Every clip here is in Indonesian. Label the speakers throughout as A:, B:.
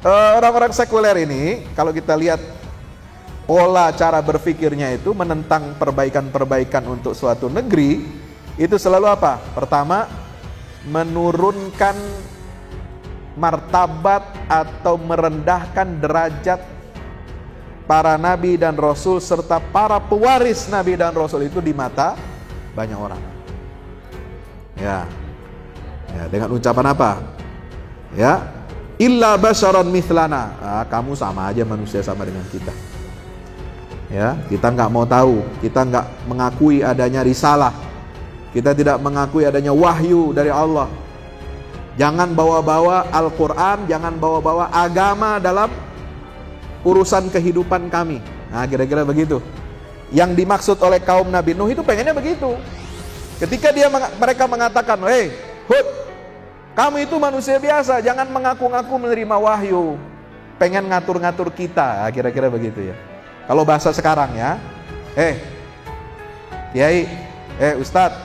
A: Orang-orang sekuler ini, kalau kita lihat pola cara berpikirnya itu menentang perbaikan-perbaikan untuk suatu negeri, itu selalu apa? Pertama, menurunkan martabat atau merendahkan derajat para nabi dan rasul serta para pewaris nabi dan rasul itu di mata banyak orang. Ya, dengan ucapan apa? Ya, illa basyaran mithlana. Kamu sama aja manusia sama dengan kita. Ya, kita nggak mau tahu, kita nggak mengakui adanya risalah, kita tidak mengakui adanya wahyu dari Allah. Jangan bawa-bawa Al-Quran, jangan bawa-bawa agama dalam urusan kehidupan kami. Nah, kira-kira begitu. Yang dimaksud oleh kaum Nabi Nuh itu pengennya begitu. Ketika mereka mengatakan, "Hei, Hud, kamu itu manusia biasa, jangan mengaku-ngaku menerima wahyu, pengen ngatur-ngatur kita." Nah, kira-kira begitu ya. Kalau bahasa sekarang ya, Kiai, Ustadz,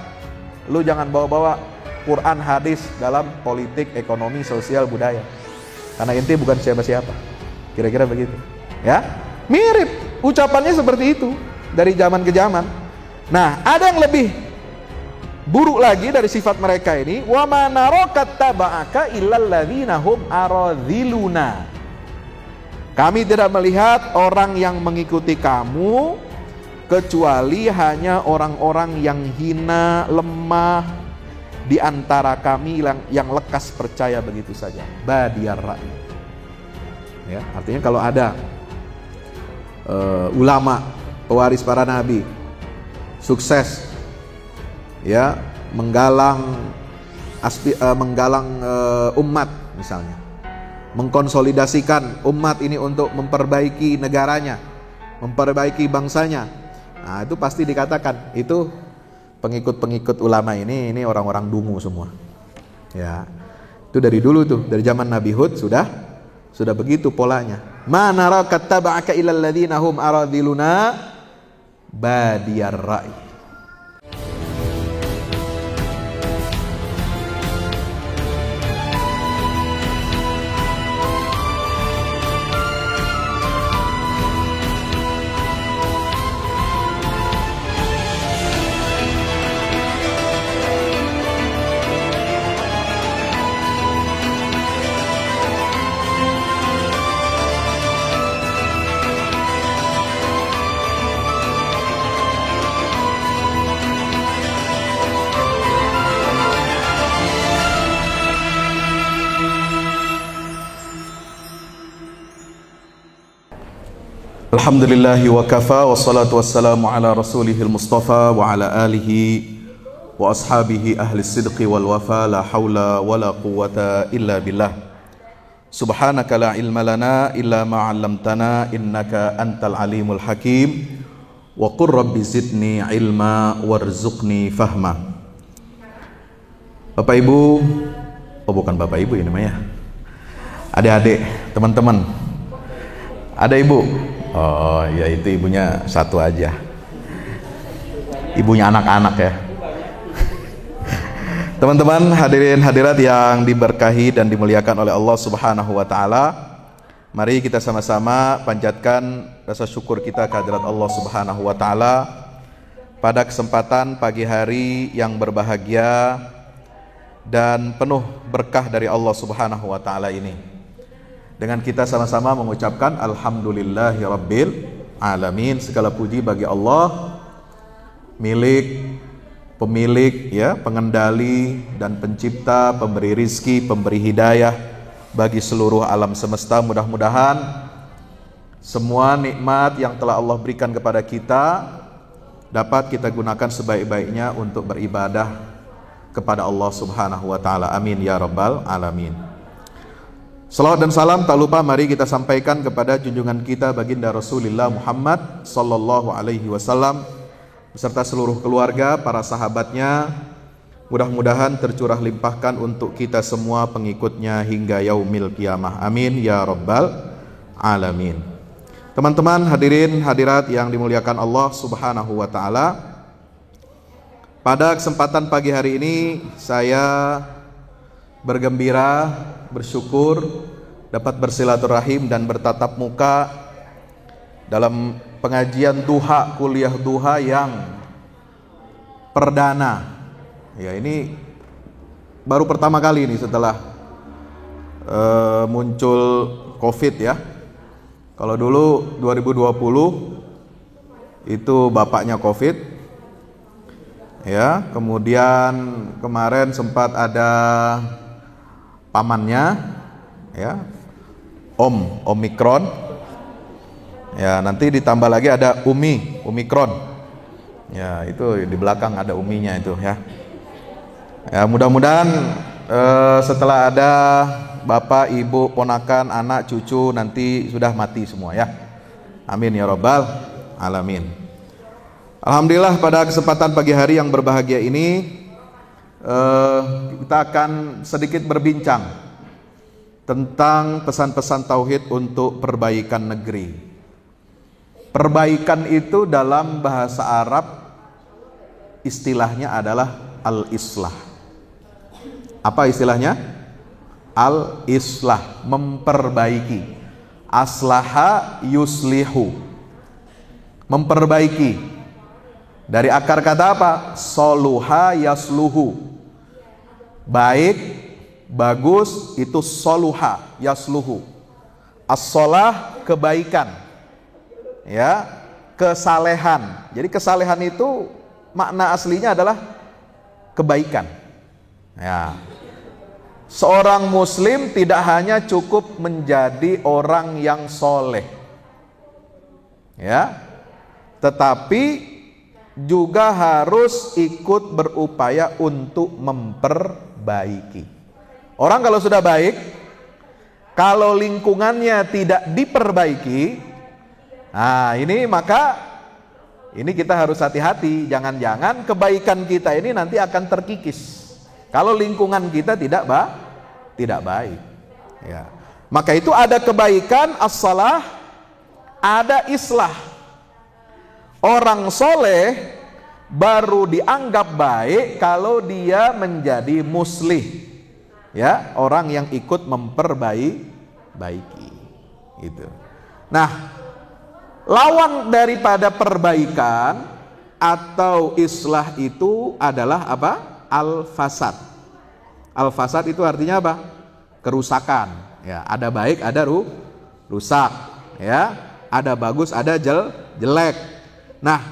A: lu jangan bawa-bawa Quran hadis dalam politik, ekonomi, sosial, budaya. Karena ente bukan siapa-siapa. Kira-kira begitu. Ya, mirip ucapannya seperti itu dari zaman ke zaman. Nah, ada yang lebih buruk lagi dari sifat mereka ini. Wa ma narakat taba'aka illal ladzina hum aradhiluna. Kami tidak melihat orang yang mengikuti kamu kecuali hanya orang-orang yang hina, lemah di antara kami yang lekas percaya begitu saja. Badiyar ra'i. Ya, artinya kalau ada ulama pewaris para nabi sukses ya menggalang umat misalnya, mengkonsolidasikan umat ini untuk memperbaiki negaranya, memperbaiki bangsanya. Nah, itu pasti dikatakan itu pengikut-pengikut ulama ini orang-orang dungu semua. Ya. Itu dari dulu tuh, dari zaman Nabi Hud sudah begitu polanya. Ma narakat taba'aka illal ladzina hum aradhiluna badiyar ra'i. Alhamdulillahi wa kafa wassalatu wassalamu ala rasulihil mustafa wa ala alihi wa ashabihi ahli sidqi wal wafa la hawla wa la quwwata illa billah. Subhanaka la ilma lana illa ma 'allamtana innaka antal alimul hakim wa qur rabbi zidni ilma warzuqni fahma. Bapak Ibu, bukan Bapak Ibu ini namanya. Adik-adik, teman-teman. Ada Ibu? Oh ya, itu ibunya satu aja, ibunya anak-anak ya. Teman-teman hadirin hadirat yang diberkahi dan dimuliakan oleh Allah Subhanahu wa taala, mari kita sama-sama panjatkan rasa syukur kita kehadirat Allah Subhanahu wa taala pada kesempatan pagi hari yang berbahagia dan penuh berkah dari Allah Subhanahu wa taala ini. Dengan kita sama-sama mengucapkan Alhamdulillahi Rabbil Alamin. Segala puji bagi Allah, pemilik ya, pengendali dan pencipta, pemberi rizki, pemberi hidayah bagi seluruh alam semesta. Mudah-mudahan semua nikmat yang telah Allah berikan kepada kita dapat kita gunakan sebaik-baiknya untuk beribadah kepada Allah Subhanahu wa taala. Amin ya rabbal alamin. Salawat dan salam tak lupa mari kita sampaikan kepada junjungan kita baginda Rasulullah Muhammad sallallahu alaihi wasallam beserta seluruh keluarga, para sahabatnya. Mudah-mudahan tercurah limpahkan untuk kita semua pengikutnya hingga yaumil qiyamah. Amin ya rabbal alamin. Teman-teman hadirin hadirat yang dimuliakan Allah Subhanahu wa taala, pada kesempatan pagi hari ini saya bergembira, bersyukur dapat bersilaturahim dan bertatap muka dalam pengajian duha, kuliah duha yang perdana. Ya, ini baru pertama kali ini setelah muncul COVID ya. Kalau dulu 2020 itu bapaknya COVID ya, kemudian kemarin sempat ada pamannya ya, Omikron ya, nanti ditambah lagi ada Omikron ya, itu di belakang ada uminya itu ya. Ya, mudah-mudahan setelah ada bapak, ibu, ponakan, anak, cucu nanti sudah mati semua ya. Amin ya rabbal alamin. Alhamdulillah, pada kesempatan pagi hari yang berbahagia ini kita akan sedikit berbincang tentang pesan-pesan tauhid untuk perbaikan negeri. Perbaikan itu dalam bahasa Arab istilahnya adalah al-islah. Apa istilahnya? Al-islah, memperbaiki. Aslaha yuslihu, memperbaiki. Dari akar kata apa? Soluha yasluhu, baik, bagus, itu soluha yasluhu. As-solah, kebaikan ya, kesalehan. Jadi kesalehan itu makna aslinya adalah kebaikan ya. Seorang muslim tidak hanya cukup menjadi orang yang soleh ya, tetapi juga harus ikut berupaya untuk memperbaiki. Orang kalau sudah baik, kalau lingkungannya tidak diperbaiki, nah ini kita harus hati-hati. Jangan-jangan kebaikan kita ini nanti akan terkikis kalau lingkungan kita tidak baik ya. Maka itu ada kebaikan as-salah, ada islah. Orang soleh baru dianggap baik kalau dia menjadi muslih ya, orang yang ikut memperbaiki gitu. Nah, lawan daripada perbaikan atau islah itu adalah apa? Al-fasad. Al-fasad itu artinya apa? Kerusakan ya. Ada baik, ada rusak ya. Ada bagus, ada jelek. Nah,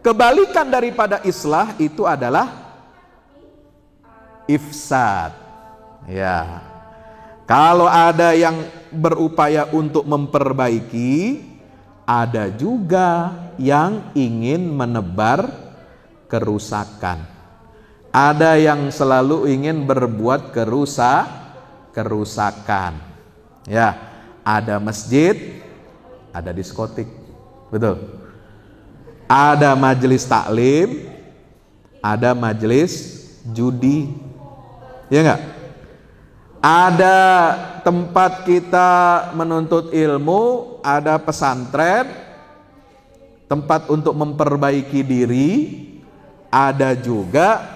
A: kebalikan daripada islah itu adalah ifsad ya. Kalau ada yang berupaya untuk memperbaiki, ada juga yang ingin menebar kerusakan. Ada yang selalu ingin berbuat kerusakan ya. Ada masjid, ada diskotik, betul. Ada majelis taklim, ada majelis judi, ya enggak? Ada tempat kita menuntut ilmu, ada pesantren, tempat untuk memperbaiki diri, ada juga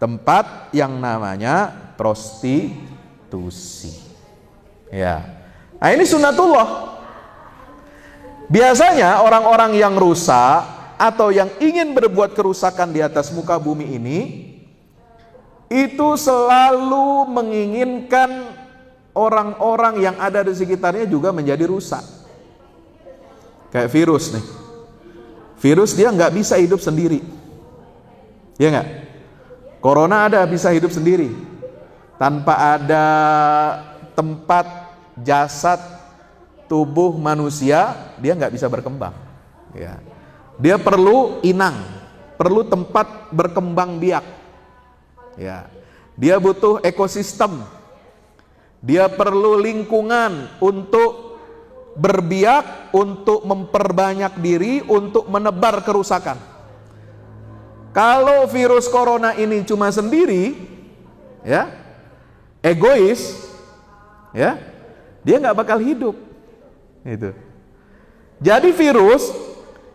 A: tempat yang namanya prostitusi ya. Nah, ini sunnatullah. Biasanya orang-orang yang rusak atau yang ingin berbuat kerusakan di atas muka bumi ini itu selalu menginginkan orang-orang yang ada di sekitarnya juga menjadi rusak. Kayak virus nih. Virus dia nggak bisa hidup sendiri, ya nggak? Corona ada bisa hidup sendiri tanpa ada tempat jasad tubuh manusia, dia nggak bisa berkembang ya. Dia perlu inang, perlu tempat berkembang biak ya. Dia butuh ekosistem, dia perlu lingkungan untuk berbiak, untuk memperbanyak diri, untuk menebar kerusakan. Kalau virus corona ini cuma sendiri ya, egois ya, dia nggak bakal hidup itu. Jadi virus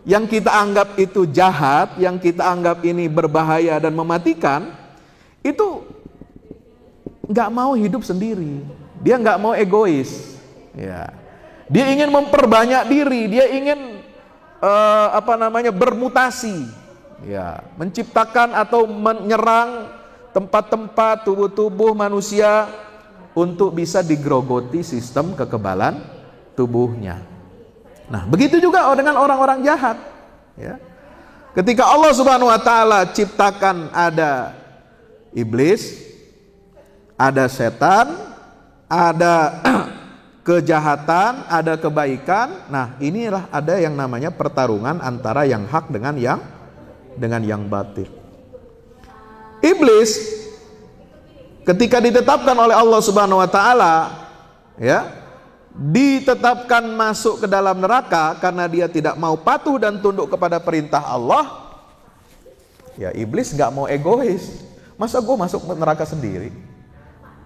A: yang kita anggap itu jahat, yang kita anggap ini berbahaya dan mematikan, itu nggak mau hidup sendiri Dia nggak mau egois. Ya. Dia ingin memperbanyak diri, dia ingin bermutasi. Ya, menciptakan atau menyerang tempat-tempat tubuh-tubuh manusia untuk bisa digerogoti sistem kekebalan tubuhnya. Nah, begitu juga dengan orang-orang jahat. Ya. Ketika Allah Subhanahu wa taala ciptakan ada iblis, ada setan, ada kejahatan, ada kebaikan. Nah, inilah ada yang namanya pertarungan antara yang hak dengan yang batil. Iblis ketika ditetapkan oleh Allah Subhanahu wa taala, ya, ditetapkan masuk ke dalam neraka karena dia tidak mau patuh dan tunduk kepada perintah Allah. Ya, iblis gak mau egois. Masa gue masuk neraka sendiri?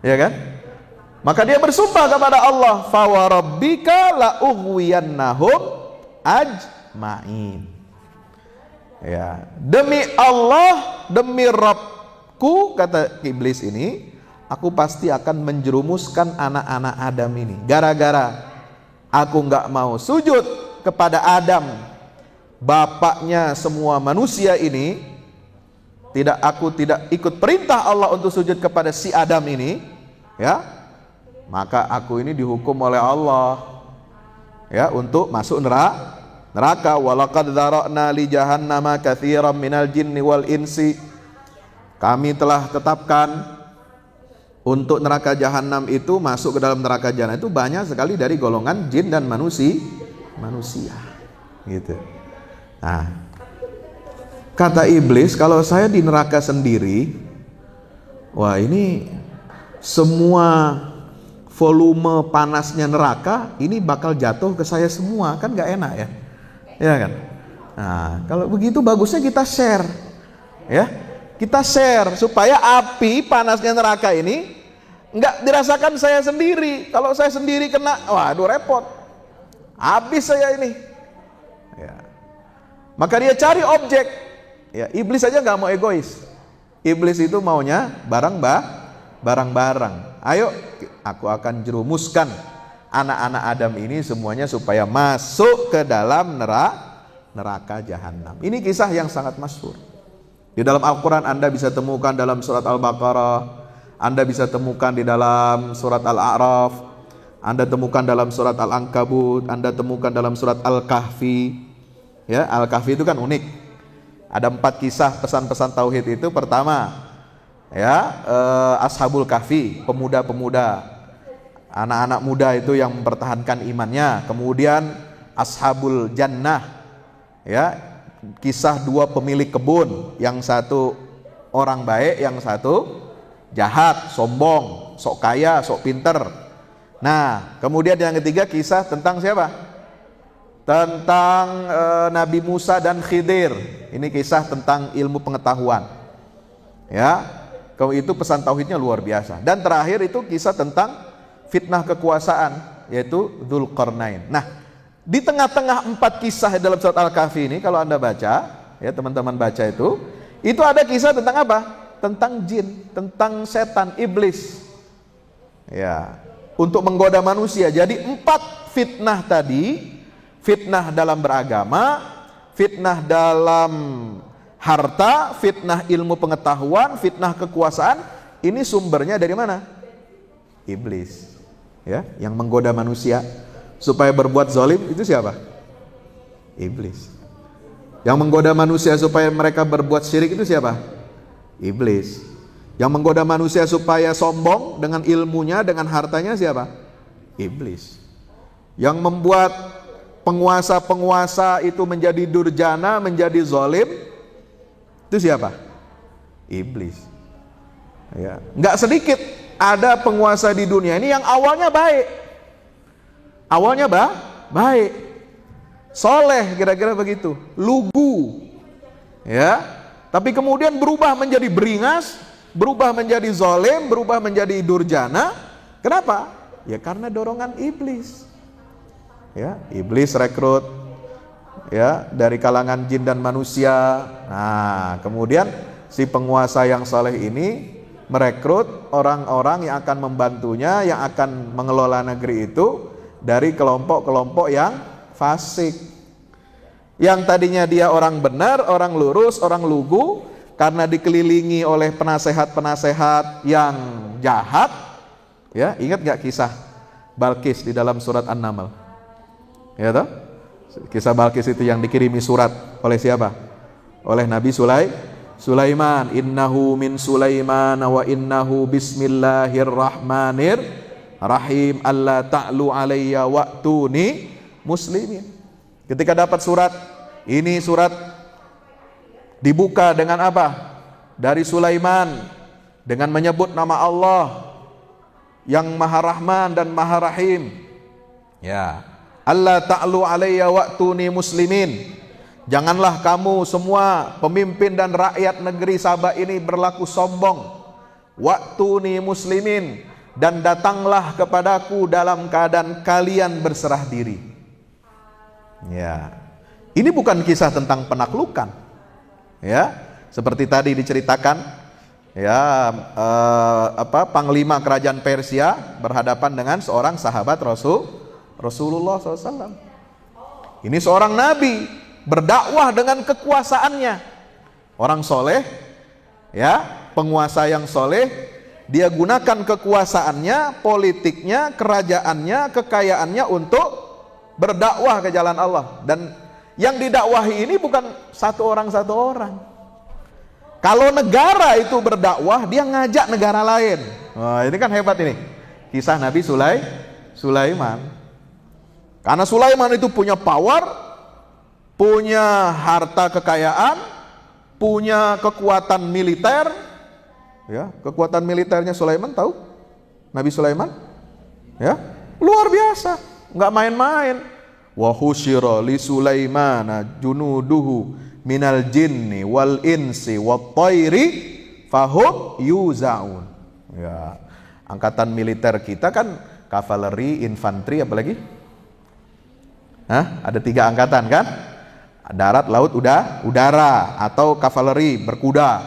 A: Ya kan? Maka dia bersumpah kepada Allah, fa wa rabbika la ughwiyannahum ajmain. Ya, demi Allah, demi Rabbku, kata iblis ini, aku pasti akan menjerumuskan anak-anak Adam ini. Gara-gara aku nggak mau sujud kepada Adam, bapaknya semua manusia ini, aku tidak ikut perintah Allah untuk sujud kepada si Adam ini, ya, maka aku ini dihukum oleh Allah, ya, untuk masuk neraka. Walaqad dzara'na li jahannama katsiran minal jinni wal insi. Kami telah tetapkan untuk neraka jahanam itu, masuk ke dalam neraka jahanam itu banyak sekali dari golongan jin dan manusia. Gitu. Nah, kata iblis, kalau saya di neraka sendiri, wah, ini semua volume panasnya neraka ini bakal jatuh ke saya semua, kan gak enak ya. Ya kan? Nah, kalau begitu bagusnya kita share. Ya. Kita share supaya api panasnya neraka ini nggak dirasakan saya sendiri. Kalau saya sendiri kena, waduh repot. Habis saya ini. Ya. Maka dia cari objek. Ya, iblis aja nggak mau egois. Iblis itu maunya barang-barang. Ayo, aku akan jerumuskan anak-anak Adam ini semuanya supaya masuk ke dalam neraka jahanam. Ini kisah yang sangat masyhur. Di dalam Al-Quran Anda bisa temukan dalam surat Al-Baqarah, Anda bisa temukan di dalam surat Al-A'raf, Anda temukan dalam surat Al-Ankabut, Anda temukan dalam surat Al-Kahfi. Ya, Al-Kahfi itu kan unik. Ada 4 kisah pesan-pesan tauhid itu. Pertama, ya, Ashabul Kahfi, pemuda-pemuda, anak-anak muda itu yang mempertahankan imannya. Kemudian Ashabul Jannah, ya, kisah 2 pemilik kebun, yang satu orang baik, yang satu jahat, sombong, sok kaya, sok pinter. Nah, kemudian yang ketiga kisah tentang siapa? Tentang Nabi Musa dan Khidir. Ini kisah tentang ilmu pengetahuan. Ya, itu pesan tauhidnya luar biasa. Dan terakhir itu kisah tentang fitnah kekuasaan, yaitu Dzulqarnain. Nah, di tengah-tengah 4 kisah dalam surat Al-Kahfi ini, kalau Anda baca, ya teman-teman baca itu ada kisah tentang apa? Tentang jin, tentang setan, iblis. Ya, untuk menggoda manusia. Jadi 4 fitnah tadi, fitnah dalam beragama, fitnah dalam harta, fitnah ilmu pengetahuan, fitnah kekuasaan, ini sumbernya dari mana? Iblis. Ya, yang menggoda manusia supaya berbuat zalim, itu siapa? Iblis. Yang menggoda manusia supaya mereka berbuat syirik, itu siapa? Iblis. Yang menggoda manusia supaya sombong dengan ilmunya, dengan hartanya, siapa? Iblis. Yang membuat penguasa-penguasa itu menjadi durjana, menjadi zalim, itu siapa? Iblis. Ya, nggak sedikit ada penguasa di dunia ini yang awalnya baik, baik, soleh, kira-kira begitu, lugu, ya, tapi kemudian berubah menjadi beringas, berubah menjadi zalim, berubah menjadi durjana. Kenapa? Ya karena dorongan iblis. Ya, iblis rekrut, ya, dari kalangan jin dan manusia. Nah, kemudian si penguasa yang soleh ini merekrut orang-orang yang akan membantunya, yang akan mengelola negeri itu dari kelompok-kelompok yang fasik. Yang tadinya dia orang benar, orang lurus, orang lugu, karena dikelilingi oleh penasehat-penasehat yang jahat. Ya, ingat gak kisah Balkis di dalam surat An-Naml? Ya toh? Kisah Balkis itu yang dikirimi surat oleh siapa? Oleh Nabi Sulaiman. Innahu min Sulaiman wa innahu bismillahirrahmanirrahim alla ta'lu alayya wa'tuni muslimin. Ketika dapat surat, ini surat dibuka dengan apa? Dari Sulaiman, dengan menyebut nama Allah yang Maha Rahman dan Maha Rahim. Ya, alla ta'lu alayya wa'tuni muslimin. Janganlah kamu semua pemimpin dan rakyat negeri Sabah ini berlaku sombong. Wa'tuni muslimin, dan datanglah kepadaku dalam keadaan kalian berserah diri. Ya, ini bukan kisah tentang penaklukan. Ya, seperti tadi diceritakan, ya, panglima kerajaan Persia berhadapan dengan seorang sahabat Rasulullah SAW. Ini seorang nabi berdakwah dengan kekuasaannya, orang soleh, ya, penguasa yang soleh. Dia gunakan kekuasaannya, politiknya, kerajaannya, kekayaannya untuk berdakwah ke jalan Allah. Dan yang didakwahi ini bukan satu orang. Kalau negara itu berdakwah, dia ngajak negara lain. Wah, ini kan hebat ini kisah Nabi Sulaiman. Karena Sulaiman itu punya power, punya harta kekayaan, punya kekuatan militer. Ya, kekuatan militernya Sulaiman tahu? Nabi Sulaiman, ya, luar biasa, nggak main-main. Wa husyira li Sulaimana junuduhu minal jinni wal insi wat thairi fahum yuzaun. Ya, angkatan militer kita kan kavaleri, infanteri, apalagi? Ada 3 angkatan kan? Darat, laut, udara, atau kavaleri berkuda,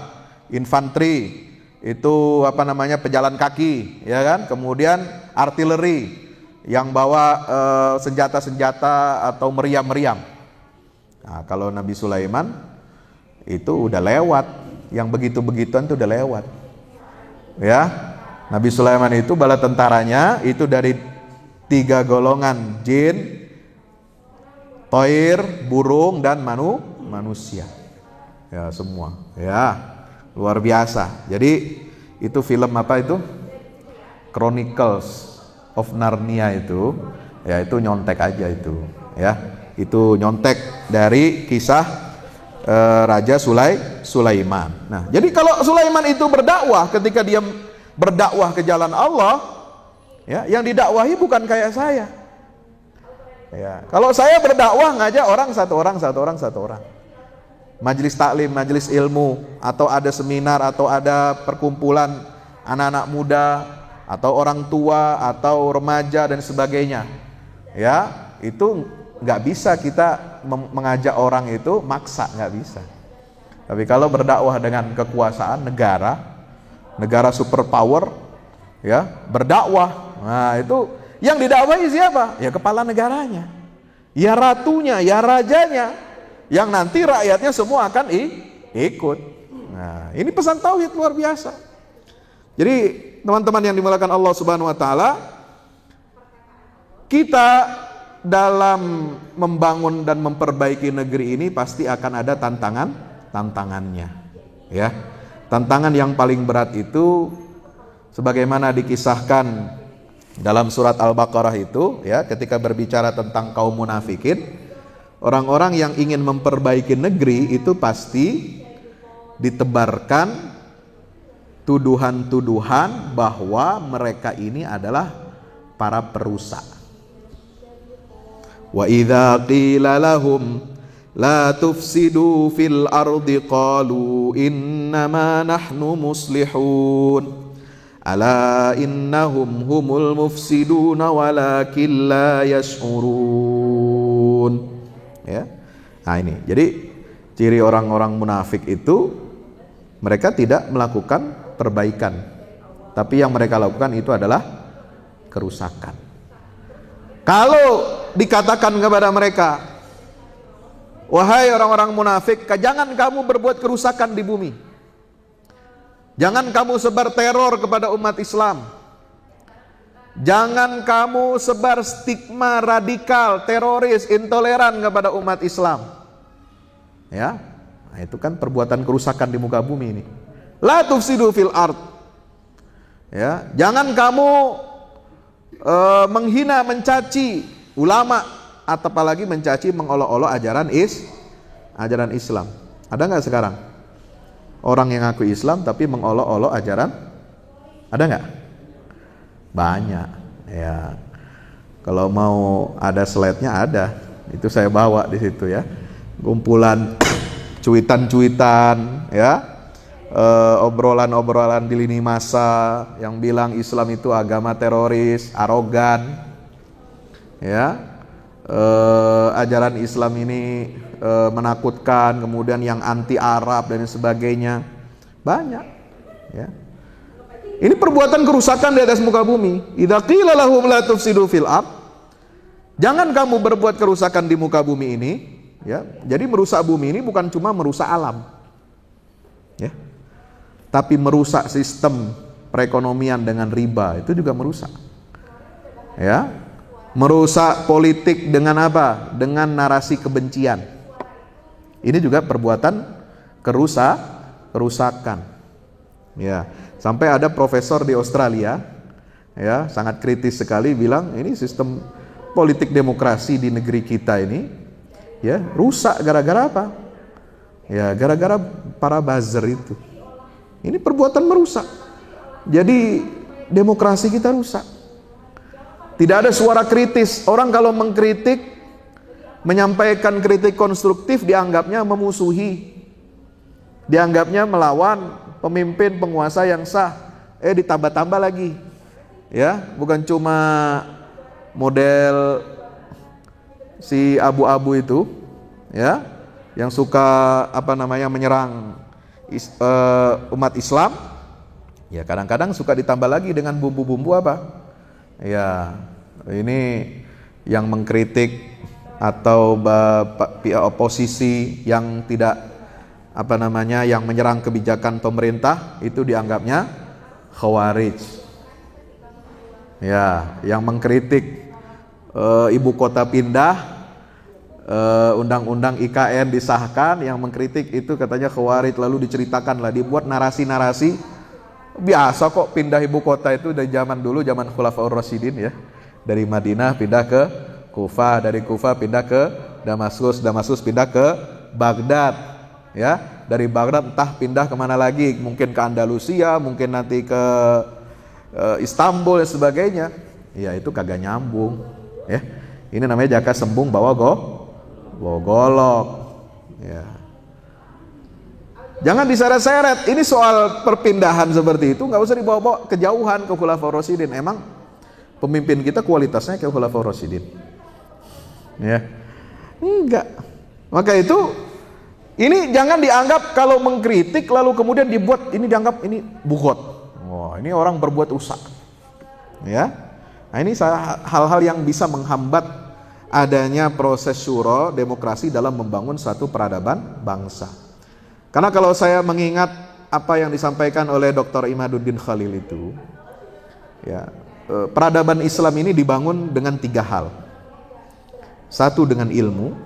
A: infanteri itu pejalan kaki, ya kan? Kemudian artileri yang bawa senjata-senjata atau meriam-meriam. Nah, kalau Nabi Sulaiman itu udah lewat, yang begitu-begituan itu udah lewat. Ya, Nabi Sulaiman itu bala tentaranya itu dari 3 golongan, jin, toir, burung, dan manusia. Ya, semua. Ya, luar biasa. Jadi itu film apa itu? Chronicles of Narnia itu, ya, itu nyontek aja itu, ya. Itu nyontek dari kisah Raja Sulaiman. Nah, jadi kalau Sulaiman itu berdakwah, ketika dia berdakwah ke jalan Allah, ya, yang didakwahi bukan kayak saya. Ya, kalau saya berdakwah ngajak orang satu orang. Majelis taklim, majelis ilmu, atau ada seminar, atau ada perkumpulan anak-anak muda, atau orang tua, atau remaja dan sebagainya. Ya, itu nggak bisa kita mengajak orang itu maksa, nggak bisa. Tapi kalau berdakwah dengan kekuasaan negara superpower, ya, berdakwah, nah itu yang didakwahi siapa? Ya kepala negaranya, ya ratunya, ya rajanya, yang nanti rakyatnya semua akan ikut. Nah, ini pesan tauhid luar biasa. Jadi teman-teman yang dimuliakan Allah Subhanahu wa taala, kita dalam membangun dan memperbaiki negeri ini pasti akan ada tantangannya. Ya. Tantangan yang paling berat itu sebagaimana dikisahkan dalam surat Al-Baqarah itu, ya, ketika berbicara tentang kaum munafikin, orang-orang yang ingin memperbaiki negeri itu pasti ditebarkan tuduhan-tuduhan bahwa mereka ini adalah para perusak. Wa idza qila lahum la tufsidu fil ardi qalu innama nahnu muslihun ala innahum humul mufsiduna walakin la yash'urun. Ya. Nah, ini. Jadi ciri orang-orang munafik itu mereka tidak melakukan perbaikan. Tapi yang mereka lakukan itu adalah kerusakan. Kalau dikatakan kepada mereka, wahai orang-orang munafik, jangan kamu berbuat kerusakan di bumi. Jangan kamu sebar teror kepada umat Islam. Jangan kamu sebar stigma radikal, teroris, intoleran kepada umat Islam. Ya, nah, itu kan perbuatan kerusakan di muka bumi ini. La tufsidu fil ard. Ya, jangan kamu menghina, mencaci ulama, atau apalagi mencaci, mengolok-olok ajaran Islam. Ada nggak sekarang orang yang ngaku Islam tapi mengolok-olok ajaran? Ada nggak? Banyak. Ya, kalau mau ada slide-nya ada. Itu saya bawa di situ ya. Kumpulan cuitan-cuitan, ya, obrolan-obrolan di lini masa yang bilang Islam itu agama teroris, arogan, ya, ajaran Islam ini menakutkan, kemudian yang anti Arab dan sebagainya, banyak, ya. Ini perbuatan kerusakan di atas muka bumi. Idza qila lahum la tufsidu fil ard, jangan kamu berbuat kerusakan di muka bumi ini, ya. Jadi merusak bumi ini bukan cuma merusak alam, ya, tapi merusak sistem perekonomian dengan riba, itu juga merusak, ya. Merusak politik dengan apa? Dengan narasi kebencian. Ini juga perbuatan kerusakan, ya. Sampai ada profesor di Australia, ya, sangat kritis sekali, bilang ini sistem politik demokrasi di negeri kita ini, ya, rusak gara-gara apa? Ya, gara-gara para buzzer itu. Ini perbuatan merusak. Jadi demokrasi kita rusak. Tidak ada suara kritis. Orang kalau mengkritik, menyampaikan kritik konstruktif, dianggapnya memusuhi, dianggapnya melawan pemimpin penguasa yang sah. Ditambah-tambah lagi, ya, bukan cuma model si abu-abu itu, ya, yang suka menyerang umat Islam, ya, kadang-kadang suka ditambah lagi dengan bumbu-bumbu apa, ya, ini yang mengkritik atau pihak oposisi yang tidak yang menyerang kebijakan pemerintah, itu dianggapnya khawarij. Ya, yang mengkritik ibu kota pindah, undang-undang IKN disahkan, yang mengkritik itu katanya khawarij. Lalu diceritakanlah, dibuat narasi-narasi biasa kok pindah ibu kota itu dari zaman dulu, zaman Khulafaur Rasyidin, ya. Dari Madinah pindah ke Kufah, dari Kufah pindah ke Damaskus, Damaskus pindah ke Baghdad. Ya, dari Baghdad entah pindah kemana lagi, mungkin ke Andalusia, mungkin nanti ke Istanbul dan sebagainya. Ya, itu kagak nyambung, ya. Ini namanya jaka sembung bawa golok, ya. Jangan diseret-seret. Ini soal perpindahan seperti itu nggak usah dibawa-bawa kejauhan ke Khulafaur Rasyidin. Emang pemimpin kita kualitasnya kayak Khulafaur Rasyidin? Ya, enggak. Maka itu, ini jangan dianggap kalau mengkritik lalu kemudian dibuat, ini dianggap ini bugot. Wah, ini orang berbuat rusak, ya. Nah, ini hal-hal yang bisa menghambat adanya proses syura demokrasi dalam membangun satu peradaban bangsa. Karena kalau saya mengingat apa yang disampaikan oleh Dr. Imaduddin Khalil itu, ya, peradaban Islam ini dibangun dengan 3 hal. Satu, dengan ilmu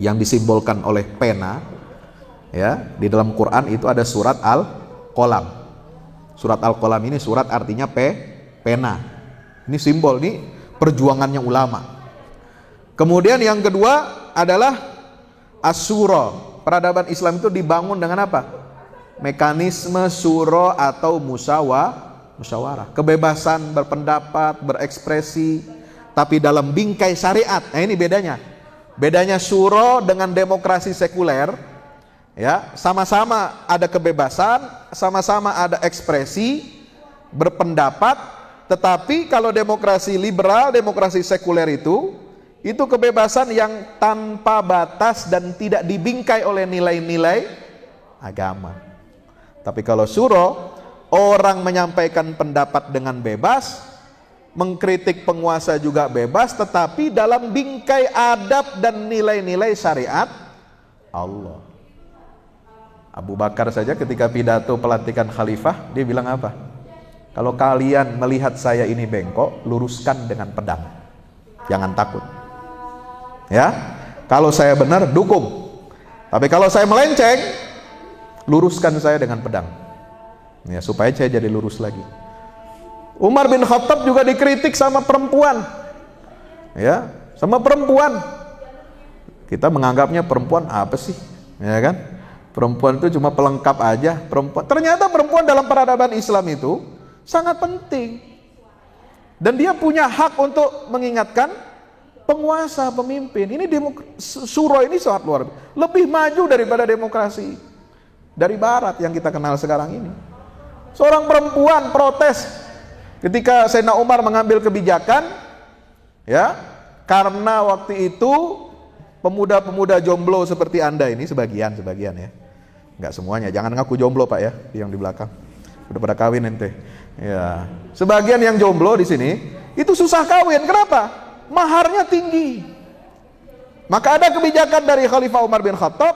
A: yang disimbolkan oleh pena, ya. Di dalam Quran itu ada surat Al-Qalam. Surat Al-Qalam ini surat artinya pena. Ini simbol, ini perjuangannya ulama. Kemudian yang kedua adalah Asyura. Peradaban Islam itu dibangun dengan apa? Mekanisme syura atau musyawarah. Kebebasan berpendapat, berekspresi, tapi dalam bingkai syariat. Nah, ini bedanya. Bedanya syura dengan demokrasi sekuler, ya, sama-sama ada kebebasan, sama-sama ada ekspresi, berpendapat, tetapi kalau demokrasi liberal, demokrasi sekuler itu kebebasan yang tanpa batas dan tidak dibingkai oleh nilai-nilai agama. Tapi kalau syuro, orang menyampaikan pendapat dengan bebas, mengkritik penguasa juga bebas, tetapi dalam bingkai adab dan nilai-nilai syariat Allah. Abu Bakar saja ketika pidato pelantikan khalifah, dia bilang apa? Kalau kalian melihat saya ini bengkok, luruskan dengan pedang. Jangan takut. Ya, kalau saya benar, dukung. Tapi kalau saya melenceng, luruskan saya dengan pedang. Ya, supaya saya jadi lurus lagi. Umar bin Khattab juga dikritik sama perempuan. Ya, sama perempuan. Kita menganggapnya perempuan apa sih? Ya kan? Perempuan itu cuma pelengkap aja. Ternyata perempuan dalam peradaban Islam itu sangat penting. Dan dia punya hak untuk mengingatkan penguasa, pemimpin. Ini syuro ini sangat luar biasa. Lebih maju daripada demokrasi dari barat yang kita kenal sekarang ini. Seorang perempuan protes ketika Sayyidina Umar mengambil kebijakan, ya, karena waktu itu pemuda-pemuda jomblo seperti Anda ini, sebagian ya, nggak semuanya, jangan ngaku jomblo Pak ya, yang di belakang udah pada kawin ente. Ya, sebagian yang jomblo di sini itu susah kawin. Kenapa? Maharnya tinggi. Maka ada kebijakan dari Khalifah Umar bin Khattab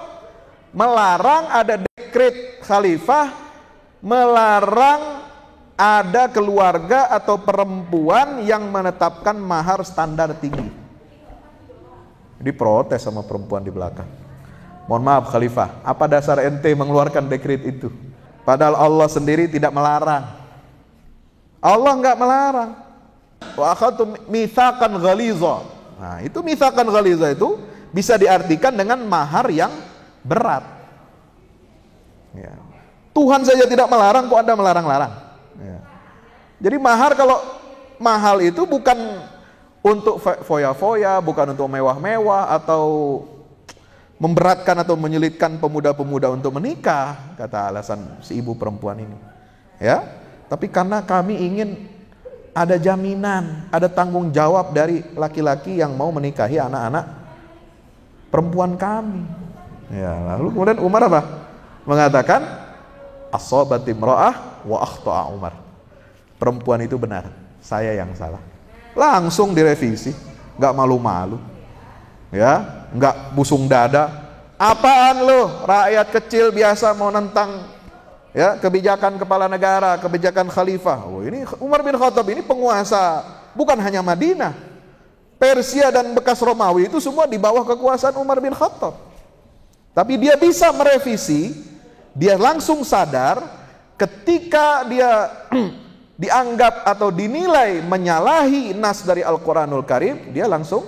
A: melarang, ada dekret khalifah melarang ada keluarga atau perempuan yang menetapkan mahar standar tinggi. Diprotes sama perempuan di belakang. Mohon maaf khalifah, apa dasar ente mengeluarkan dekret itu? Padahal Allah sendiri tidak melarang. Allah enggak melarang. Wa akhadtu mitsaqan ghaliza. Nah, itu mitsaqan ghaliza itu bisa diartikan dengan mahar yang berat. Ya. Tuhan saja tidak melarang, kok Anda melarang-larang? Ya. Jadi mahar, kalau mahal itu bukan untuk foya-foya, bukan untuk mewah-mewah atau memberatkan atau menyulitkan pemuda-pemuda untuk menikah, kata alasan si ibu perempuan ini. Ya. Tapi karena kami ingin ada jaminan, ada tanggung jawab dari laki-laki yang mau menikahi anak-anak perempuan kami. Ya, lalu kemudian Umar apa? Mengatakan asabati imra'ah wa akhta'a Umar. Perempuan itu benar, saya yang salah. Langsung direvisi, enggak malu-malu. Ya, enggak busung dada. Apaan lo, rakyat kecil biasa mau nentang ya kebijakan kepala negara, kebijakan khalifah. Oh, ini Umar bin Khattab ini penguasa bukan hanya Madinah, Persia dan bekas Romawi itu semua di bawah kekuasaan Umar bin Khattab. Tapi dia bisa merevisi, dia langsung sadar ketika dia dianggap atau dinilai menyalahi nas dari Al-Quranul Karim, dia langsung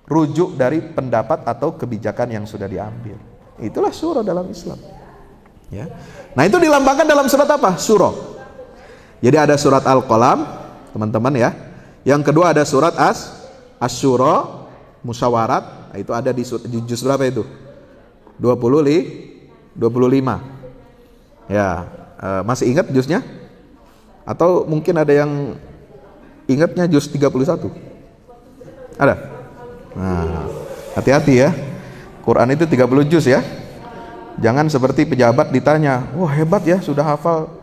A: rujuk dari pendapat atau kebijakan yang sudah diambil. Itulah syuro dalam Islam. Ya. Nah, itu dilambangkan dalam surat apa? Syuro. Jadi ada surat Al-Qalam, teman-teman ya. Yang kedua ada surat Asy-Syura, musyawarat. Itu ada di juz berapa itu? 25. Ya, masih ingat juznya? Atau mungkin ada yang ingatnya juz 31? Ada? Nah, hati-hati ya. Quran itu 30 juz ya. Jangan seperti pejabat ditanya, wah hebat ya sudah hafal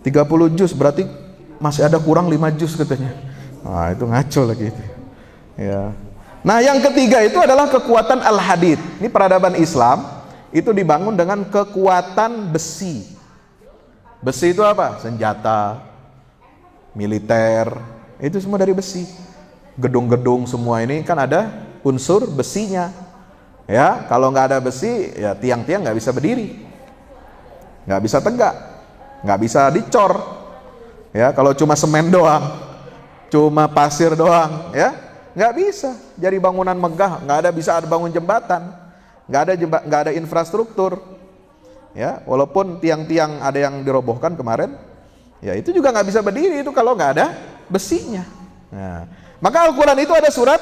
A: 30 juz, berarti masih ada kurang 5 juz katanya. Nah, itu ngaco lagi itu. Ya. Nah, yang ketiga itu adalah kekuatan al-hadid. Ini peradaban Islam itu dibangun dengan kekuatan besi. Besi itu apa? Senjata, militer, itu semua dari besi. Gedung-gedung semua ini kan ada unsur besinya. Ya, kalau nggak ada besi, ya tiang-tiang nggak bisa berdiri, nggak bisa tegak, nggak bisa dicor. Ya, kalau cuma semen doang, cuma pasir doang, ya nggak bisa. Jadi bangunan megah, nggak ada bisa ada bangun jembatan, nggak ada infrastruktur. Ya, walaupun tiang-tiang ada yang dirobohkan kemarin, ya itu juga nggak bisa berdiri itu kalau nggak ada besinya. Nah, maka Al-Quran itu ada surat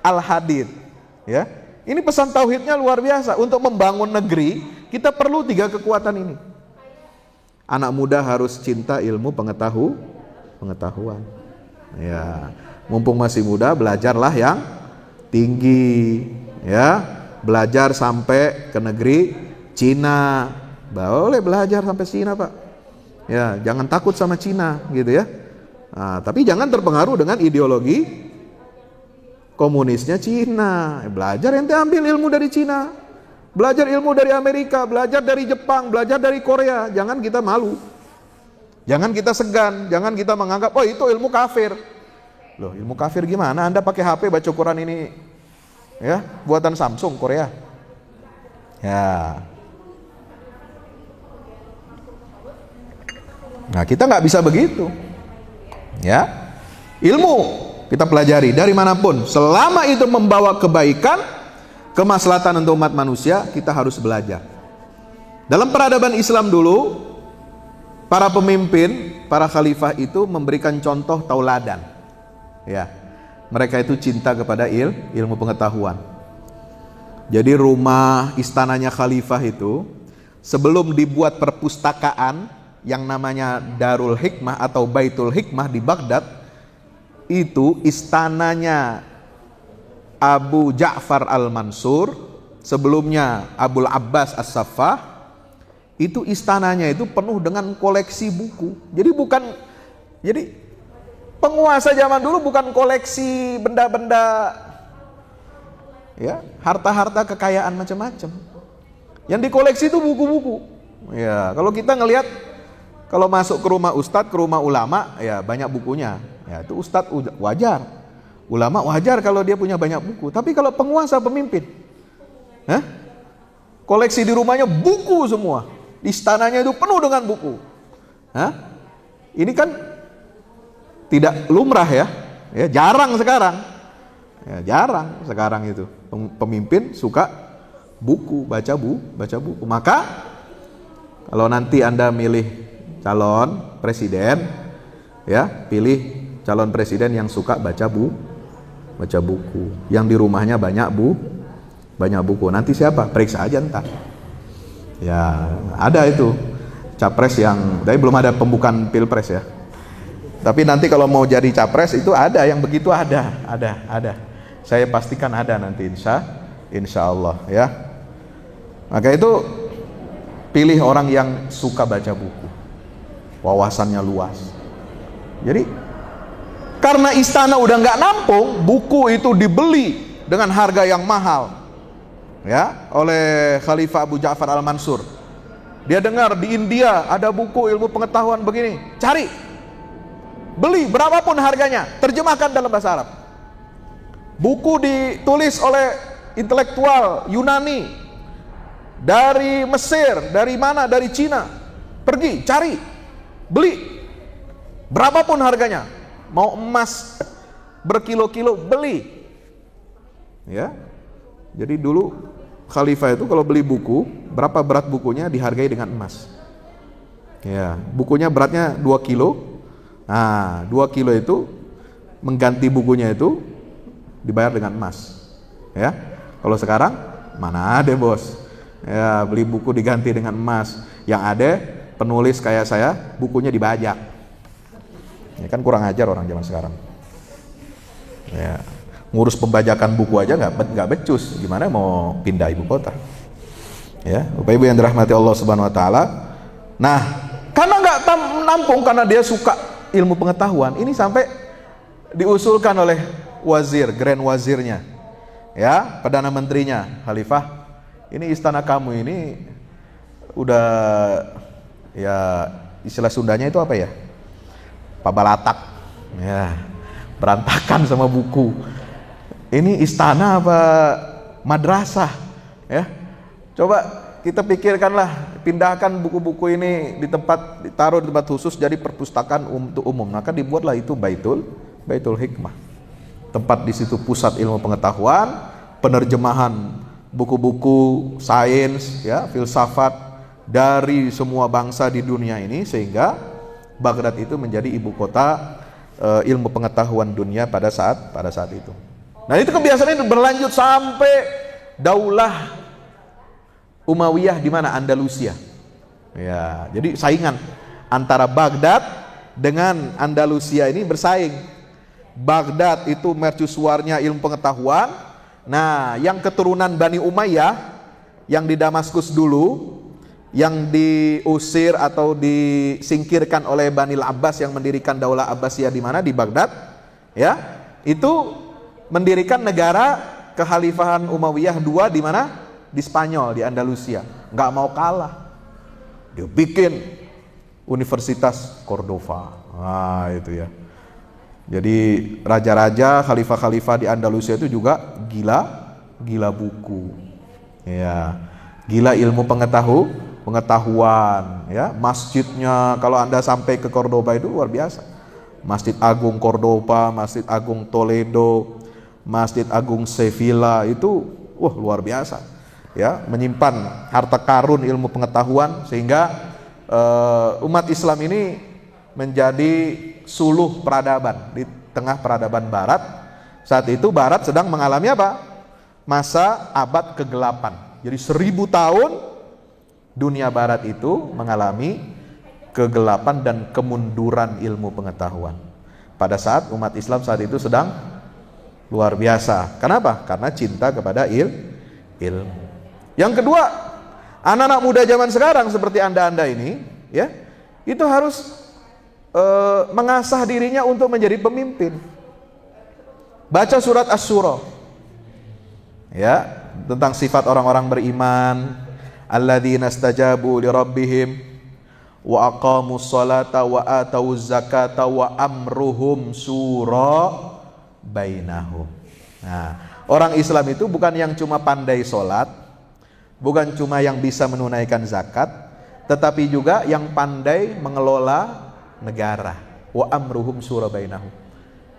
A: Al-Hadid. Ya. Ini pesan tauhidnya luar biasa. Untuk membangun negeri, kita perlu 3 kekuatan ini. Anak muda harus cinta ilmu pengetahuan. Ya, mumpung masih muda, belajarlah yang tinggi. Ya, belajar sampai ke negeri Cina, Boleh belajar sampai Cina, Pak. Ya, jangan takut sama Cina gitu ya. Nah, tapi jangan terpengaruh dengan ideologi komunisnya Cina. Belajar, ente ambil ilmu dari Cina. Belajar ilmu dari Amerika, belajar dari Jepang, belajar dari Korea. Jangan kita malu. Jangan kita segan, jangan kita menganggap, oh itu ilmu kafir. Loh, ilmu kafir gimana? Anda pakai HP baca Quran ini ya, buatan Samsung Korea. Ya. Nah, kita nggak bisa begitu. Ya. Ilmu kita pelajari dari manapun, selama itu membawa kebaikan, kemaslahatan untuk umat manusia, kita harus belajar. Dalam peradaban Islam dulu, para pemimpin, para khalifah itu memberikan contoh tauladan. Ya. Mereka itu cinta kepada ilmu pengetahuan. Jadi rumah istananya khalifah itu sebelum dibuat perpustakaan yang namanya Darul Hikmah atau Baitul Hikmah di Baghdad, itu istananya Abu Ja'far Al-Mansur, sebelumnya Abul Abbas As-Saffah, itu istananya itu penuh dengan koleksi buku. Jadi penguasa zaman dulu bukan koleksi benda-benda ya, harta-harta kekayaan macam-macam. Yang dikoleksi itu buku-buku. Ya, kalau kita ngelihat, kalau masuk ke rumah ustadz, ke rumah ulama, ya banyak bukunya. Ya, itu ustadz wajar. Ulama wajar kalau dia punya banyak buku. Tapi kalau penguasa, pemimpin, koleksi di rumahnya buku semua. Istananya itu penuh dengan buku. Ini kan tidak lumrah ya. Ya, jarang sekarang. Ya, jarang sekarang itu. Pemimpin suka buku, baca buku. Maka kalau nanti Anda milih calon presiden, ya, pilih calon presiden yang suka baca buku, yang di rumahnya banyak buku. Nanti siapa? Periksa aja ntar. Ya, ada itu capres yang, tapi belum ada pembukaan pilpres ya. Tapi nanti kalau mau jadi capres itu ada yang begitu, ada. Saya pastikan ada nanti insya Allah ya. Maka itu pilih orang yang suka baca buku, wawasannya luas. Jadi karena istana udah nggak nampung, buku itu dibeli dengan harga yang mahal ya oleh Khalifah Abu Ja'far Al-Mansur. Dia dengar di India ada buku ilmu pengetahuan begini, cari, beli berapapun harganya, terjemahkan dalam bahasa Arab. Buku ditulis oleh intelektual Yunani, dari Mesir, dari mana, dari Cina, pergi cari, beli berapapun harganya, mau emas berkilo-kilo beli ya. Jadi dulu khalifah itu kalau beli buku, berapa berat bukunya dihargai dengan emas ya. Bukunya beratnya 2 kilo, nah 2 kilo itu mengganti bukunya itu dibayar dengan emas ya. Kalau sekarang mana ada bos ya, beli buku diganti dengan emas. Yang ada penulis kayak saya, bukunya dibajak. Ya kan kurang ajar orang zaman sekarang. Ya, ngurus pembajakan buku aja nggak becus, gimana mau pindah ibu kota? Ya, Bapak Ibu yang dirahmati Allah Subhanahu Wa Taala. Nah, karena nggak nampung, karena dia suka ilmu pengetahuan, ini sampai diusulkan oleh wazir, grand wazirnya, ya, perdana menterinya, khalifah. Ini istana kamu ini udah, ya istilah Sundanya itu apa ya? Pabalatak, ya, berantakan sama buku. Ini istana apa madrasah? Ya, coba kita pikirkanlah, pindahkan buku-buku ini ditaruh di tempat khusus jadi perpustakaan untuk umum. Maka dibuatlah itu Baitul Hikmah. Tempat di situ pusat ilmu pengetahuan, penerjemahan buku-buku sains, ya, filsafat dari semua bangsa di dunia ini, sehingga Baghdad itu menjadi ibu kota ilmu pengetahuan dunia pada saat itu. Nah, itu kebiasaan itu berlanjut sampai Daulah Umayyah di mana? Andalusia. Ya, jadi saingan antara Baghdad dengan Andalusia ini bersaing. Baghdad itu mercusuarnya ilmu pengetahuan. Nah, yang keturunan Bani Umayyah yang di Damaskus dulu yang diusir atau disingkirkan oleh Bani Abbas yang mendirikan Daulah Abbasiyah di mana? Di Baghdad, ya. Itu mendirikan negara kekhalifahan Umayyah II di mana? Di Spanyol, di Andalusia. Nggak mau kalah. Dia bikin Universitas Cordova. Nah, itu ya. Jadi raja-raja, khalifah-khalifah di Andalusia itu juga gila buku. Ya. Gila ilmu pengetahuan, ya. Masjidnya kalau Anda sampai ke Cordoba itu luar biasa. Masjid Agung Cordoba, Masjid Agung Toledo, Masjid Agung Sevilla itu luar biasa. Ya, menyimpan harta karun ilmu pengetahuan sehingga umat Islam ini menjadi suluh peradaban di tengah peradaban barat. Saat itu barat sedang mengalami apa? Masa abad kegelapan. Jadi 1000 tahun dunia barat itu mengalami kegelapan dan kemunduran ilmu pengetahuan. Pada saat umat Islam saat itu sedang luar biasa. Kenapa? Karena cinta kepada ilmu. Yang kedua, anak-anak muda zaman sekarang seperti Anda ini, ya, itu harus mengasah dirinya untuk menjadi pemimpin. Baca surat Asy-Syura, ya, tentang sifat orang-orang beriman, alladzina istajabu li rabbihim wa aqamus salata wa atauz zakata wa amruhum syura bainahum. Nah, orang Islam itu bukan yang cuma pandai sholat, bukan cuma yang bisa menunaikan zakat, tetapi juga yang pandai mengelola negara. Wa amruhum syura bainahum.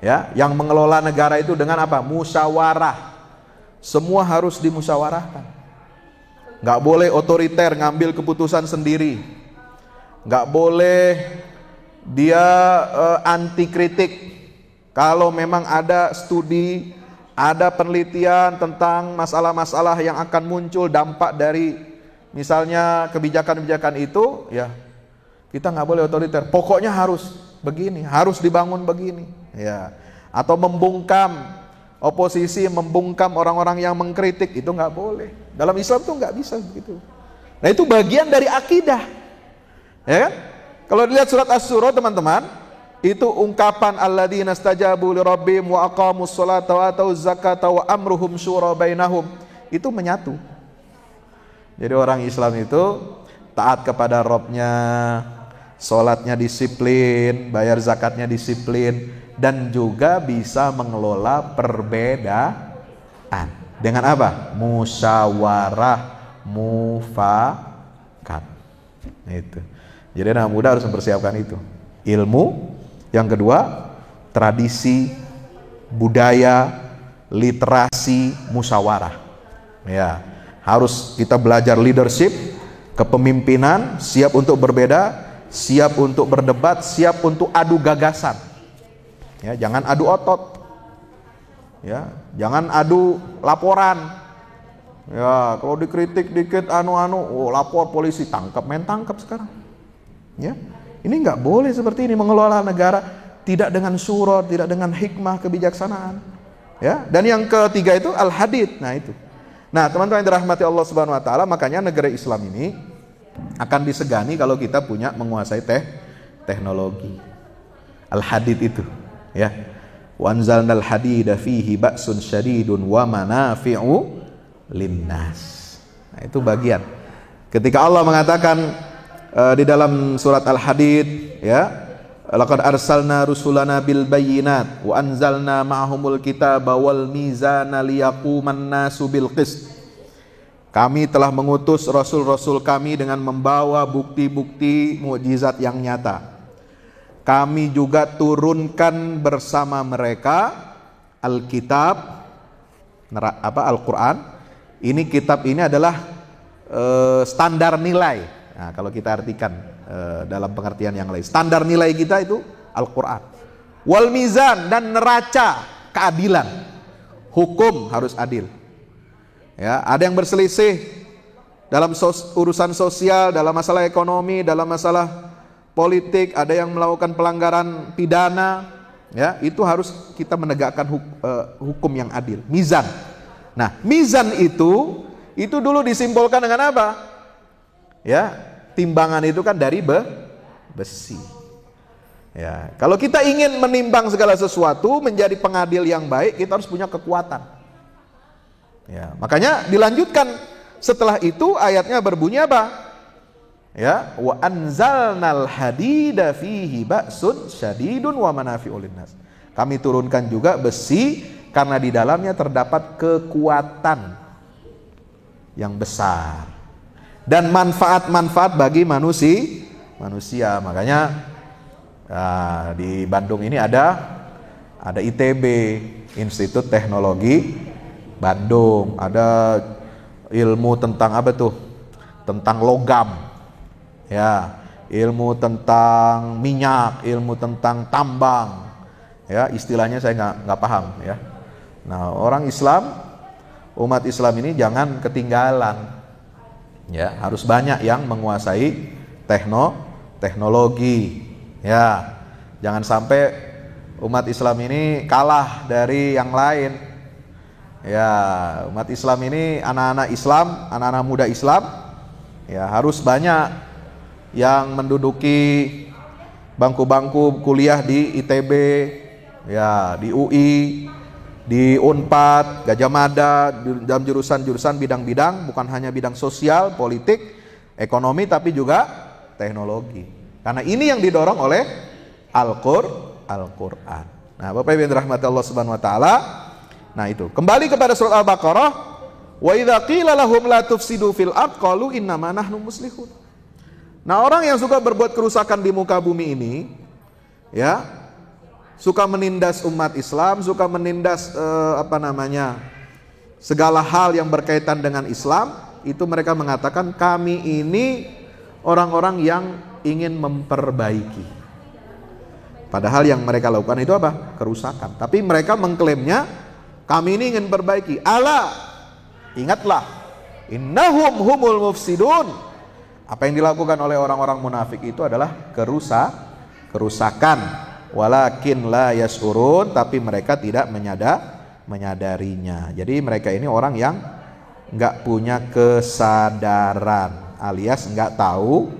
A: Ya, yang mengelola negara itu dengan apa? Musyawarah. Semua harus dimusyawarahkan. Nggak boleh otoriter ngambil keputusan sendiri. Nggak boleh dia anti kritik. Kalau memang ada studi, ada penelitian tentang masalah-masalah yang akan muncul dampak dari misalnya kebijakan-kebijakan itu, ya kita nggak boleh otoriter. Pokoknya harus begini, harus dibangun begini, ya. Atau membungkam oposisi, membungkam orang-orang yang mengkritik, itu nggak boleh. Dalam Islam tuh nggak bisa begitu. Nah, itu bagian dari akidah, ya kan? Kalau dilihat surat Asy-Syura teman-teman, itu ungkapan alladzina istajabu li rabbihim wa aqamus salata wa atauz zakata wa amruhum syura bainahum, itu menyatu. Jadi orang Islam itu taat kepada Rabb-nya, sholatnya disiplin, bayar zakatnya disiplin, dan juga bisa mengelola perbedaan dengan apa? Musyawarah mufakat. Itu. Jadi anak muda harus mempersiapkan itu. Ilmu, yang kedua tradisi, budaya, literasi, musyawarah. Ya, harus kita belajar leadership, kepemimpinan, siap untuk berbeda, siap untuk berdebat, siap untuk adu gagasan. Ya, jangan adu otot. Ya, jangan adu laporan. Ya, kalau dikritik dikit lapor polisi, tangkap sekarang. Ya. Ini nggak boleh seperti ini mengelola negara, tidak dengan syura, tidak dengan hikmah kebijaksanaan. Ya, dan yang ketiga itu al-hadid. Nah, itu. Nah, teman-teman yang dirahmati Allah Subhanahu wa taala, makanya negara Islam ini akan disegani kalau kita punya menguasai teknologi. Al-hadid itu, ya. Wa anzalnal hadida fihi ba'sun syadidun wa manafi'u linnas. Nah, itu bagian. Ketika Allah mengatakan di dalam surat Al-Hadid, ya, laqad arsalna rusulana bil bayyinat wa anzalna ma'ahumul kitaba wal mizana liyaquman nasu bil qist. Kami telah mengutus rasul-rasul kami dengan membawa bukti-bukti mukjizat yang nyata. Kami juga turunkan bersama mereka Alkitab, Al-Quran. Ini kitab ini adalah standar nilai. Nah, kalau kita artikan dalam pengertian yang lain, standar nilai kita itu Al-Quran. Wal mizan, dan neraca keadilan. Hukum harus adil. Ya, ada yang berselisih dalam urusan sosial, dalam masalah ekonomi, dalam masalah politik, ada yang melakukan pelanggaran pidana, ya, itu harus kita menegakkan hukum yang adil. Mizan. Nah, mizan itu dulu disimbolkan dengan apa? Ya, timbangan itu kan dari besi. Ya, kalau kita ingin menimbang segala sesuatu menjadi pengadil yang baik, kita harus punya kekuatan. Ya, makanya dilanjutkan setelah itu ayatnya berbunyi apa? Ya, wa anzalnal hadida fihi ba'sun syadidun wa manafi'ul linnas. Kami turunkan juga besi karena di dalamnya terdapat kekuatan yang besar dan manfaat-manfaat bagi manusia. Makanya di Bandung ini ada ITB, Institut Teknologi Bandung, ada ilmu tentang apa tuh? Tentang logam. Ya, ilmu tentang minyak, ilmu tentang tambang. Ya, istilahnya saya nggak paham ya. Nah, orang Islam, umat Islam ini jangan ketinggalan. Ya, harus banyak yang menguasai teknologi. Ya, jangan sampai umat Islam ini kalah dari yang lain. Ya, umat Islam ini anak-anak Islam, anak-anak muda Islam, ya harus banyak yang menduduki bangku-bangku kuliah di ITB, ya di UI, di Unpad, Gajah Mada, dalam jurusan-jurusan bidang-bidang, bukan hanya bidang sosial, politik, ekonomi, tapi juga teknologi. Karena ini yang didorong oleh Al-Quran. Nah, Bapak Ibu yang dirahmati Allah Subhanahu Wa Taala, nah itu kembali kepada surat Al-Baqarah, wa idza qila lahum la tufsidu fil ard qalu innama nahnu muslihun. Nah, orang yang suka berbuat kerusakan di muka bumi ini, ya, suka menindas umat Islam, suka menindas segala hal yang berkaitan dengan Islam, itu mereka mengatakan kami ini orang-orang yang ingin memperbaiki. Padahal yang mereka lakukan itu apa? Kerusakan. Tapi mereka mengklaimnya kami ini ingin perbaiki. Ala, ingatlah, innahum humul mufsidun. Apa yang dilakukan oleh orang-orang munafik itu adalah kerusakan. Walakin la yashurun, tapi mereka tidak menyadarinya. Jadi mereka ini orang yang nggak punya kesadaran, alias nggak tahu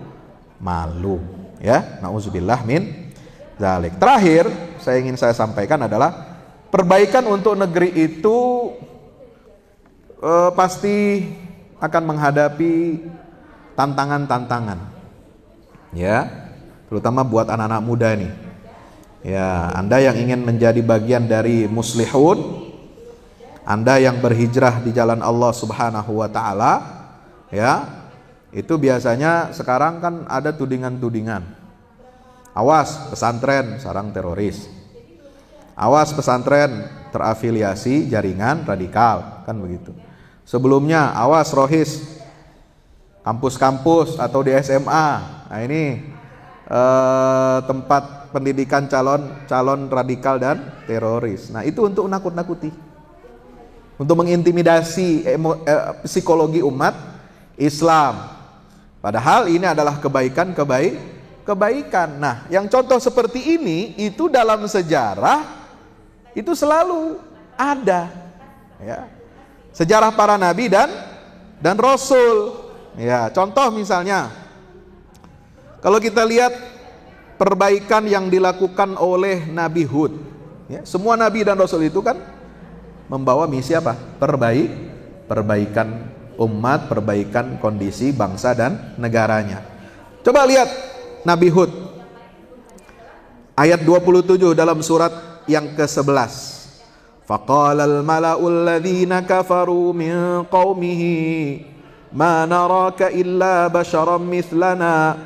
A: malu. Ya, nauzubillah min dzalik. Terakhir, ingin saya sampaikan adalah perbaikan untuk negeri itu pasti akan menghadapi tantangan-tantangan. Ya, terutama buat anak-anak muda nih. Ya, Anda yang ingin menjadi bagian dari muslihun, Anda yang berhijrah di jalan Allah Subhanahu wa taala, ya. Itu biasanya sekarang kan ada tudingan-tudingan. Awas pesantren sarang teroris. Awas pesantren terafiliasi jaringan radikal, kan begitu. Sebelumnya awas rohis kampus-kampus atau di SMA. Nah, ini tempat pendidikan calon radikal dan teroris. Nah, itu untuk nakut-nakuti, untuk mengintimidasi psikologi umat Islam. Padahal ini adalah kebaikan. Nah, yang contoh seperti ini itu dalam sejarah itu selalu ada. Ya. Sejarah para nabi dan rasul. Ya, contoh misalnya, kalau kita lihat perbaikan yang dilakukan oleh Nabi Hud, ya, semua nabi dan rasul itu kan membawa misi apa? Perbaikan umat, perbaikan kondisi bangsa dan negaranya. Coba lihat Nabi Hud ayat 27 dalam surat yang ke-11. Faqalal mala'ul ladzina kafaru min qaumihi ma naraka illa basharan mithlana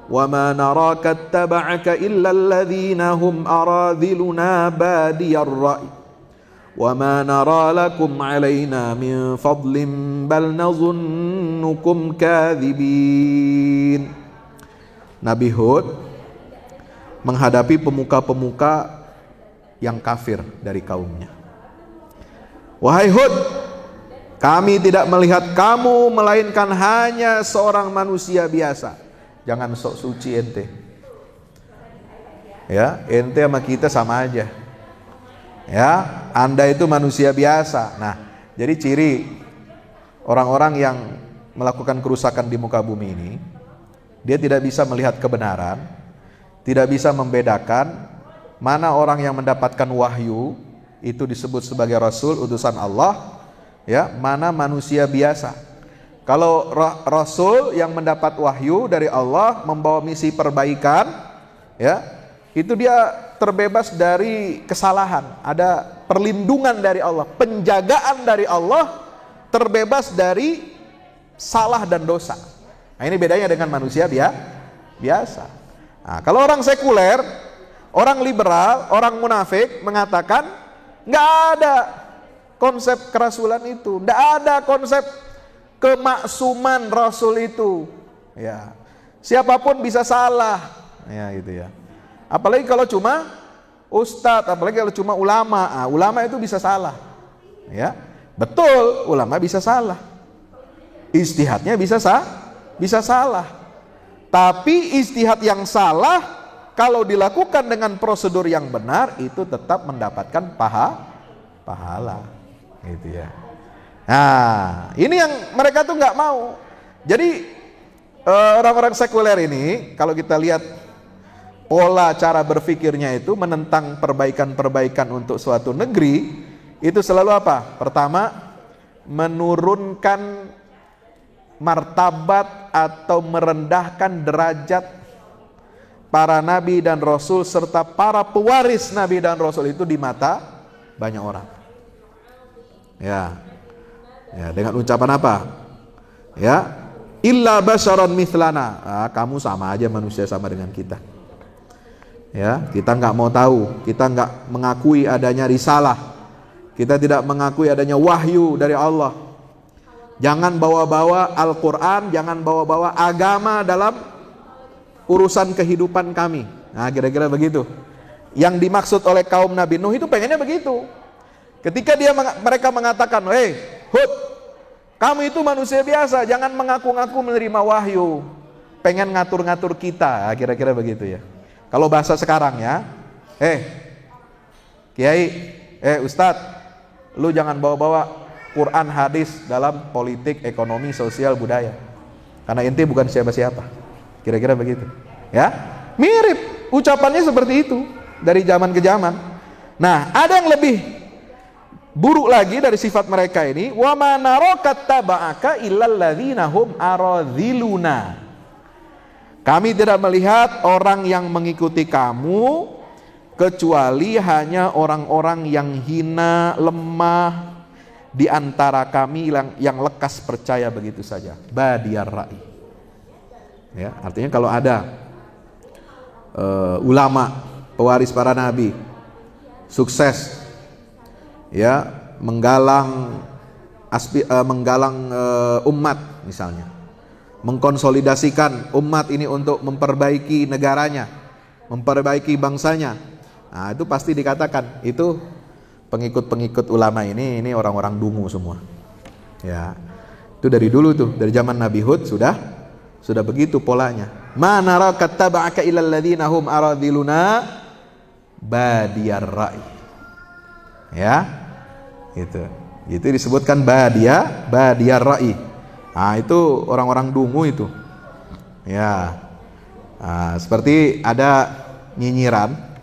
A: wa ma naraka ittaba'aka illa alladzina hum aradhiluna badiyar ra'i wa ma nara lakum 'alaina min fadlin bal nazunnukum kadzibin. Nabi Hud menghadapi pemuka-pemuka yang kafir dari kaumnya. Wahai Hud, kami tidak melihat kamu melainkan hanya seorang manusia biasa. Jangan sok suci ente. Ya, ente sama kita sama aja. Ya, Anda itu manusia biasa. Nah, jadi ciri orang-orang yang melakukan kerusakan di muka bumi ini, dia tidak bisa melihat kebenaran, tidak bisa membedakan mana orang yang mendapatkan wahyu itu disebut sebagai rasul utusan Allah, ya, mana manusia biasa. Kalau rasul yang mendapat wahyu dari Allah membawa misi perbaikan, ya, itu dia terbebas dari kesalahan, ada perlindungan dari Allah, penjagaan dari Allah, terbebas dari salah dan dosa. Nah, ini bedanya dengan manusia biasa. Nah, kalau orang sekuler, orang liberal, orang munafik mengatakan nggak ada konsep kerasulan itu, nggak ada konsep kemaksuman rasul itu. Ya, siapapun bisa salah, ya gitu ya. Apalagi kalau cuma ustadz, apalagi kalau cuma ulama, ulama itu bisa salah. Ya, betul, ulama bisa salah. Ijtihadnya bisa salah. Tapi ijtihad yang salah kalau dilakukan dengan prosedur yang benar itu tetap mendapatkan pahala. Gitu ya. Nah, ini yang mereka tuh nggak mau. Jadi orang-orang sekuler ini kalau kita lihat pola cara berpikirnya itu menentang perbaikan-perbaikan untuk suatu negeri, itu selalu apa? Pertama, menurunkan martabat atau merendahkan derajat para nabi dan rasul serta para pewaris nabi dan rasul itu di mata banyak orang. Ya, dengan ucapan apa? Ya, illa basyaron mithlana. Kamu sama aja manusia sama dengan kita. Ya, kita nggak mau tahu, kita nggak mengakui adanya risalah, kita tidak mengakui adanya wahyu dari Allah. Jangan bawa-bawa Al-Quran, jangan bawa-bawa agama dalam urusan kehidupan kami. Nah, kira-kira begitu. Yang dimaksud oleh kaum Nabi Nuh itu pengennya begitu. Ketika mereka mengatakan, "Hei, Hud, kamu itu manusia biasa, jangan mengaku-ngaku menerima wahyu, pengen ngatur-ngatur kita." Nah, kira-kira begitu ya. Kalau bahasa sekarang ya, Kiai, Ustadz, lu jangan bawa-bawa Quran hadis dalam politik, ekonomi, sosial, budaya. Karena inti bukan siapa-siapa. Kira-kira begitu. Ya, mirip ucapannya seperti itu dari zaman ke zaman. Nah, ada yang lebih buruk lagi dari sifat mereka ini. Wa ma narakat taba'aka illal ladzina hum aradhiluna. Kami tidak melihat orang yang mengikuti kamu kecuali hanya orang-orang yang hina, lemah di antara kami yang lekas percaya begitu saja. Badiyar ra'i. Ya, artinya kalau ada ulama pewaris para nabi sukses ya menggalang umat misalnya, mengkonsolidasikan umat ini untuk memperbaiki negaranya, memperbaiki bangsanya. Nah, itu pasti dikatakan itu pengikut-pengikut ulama ini orang-orang dungu semua. Ya. Itu dari dulu tuh, dari zaman Nabi Hud sudah begitu polanya. Ma naraka taba'aka illal ladzina hum aradhiluna badiyar ra'i. Ya. Itu disebutkan badiyar ra'i. Nah, itu orang-orang dungu itu. Ya. Nah, seperti ada nyinyiran.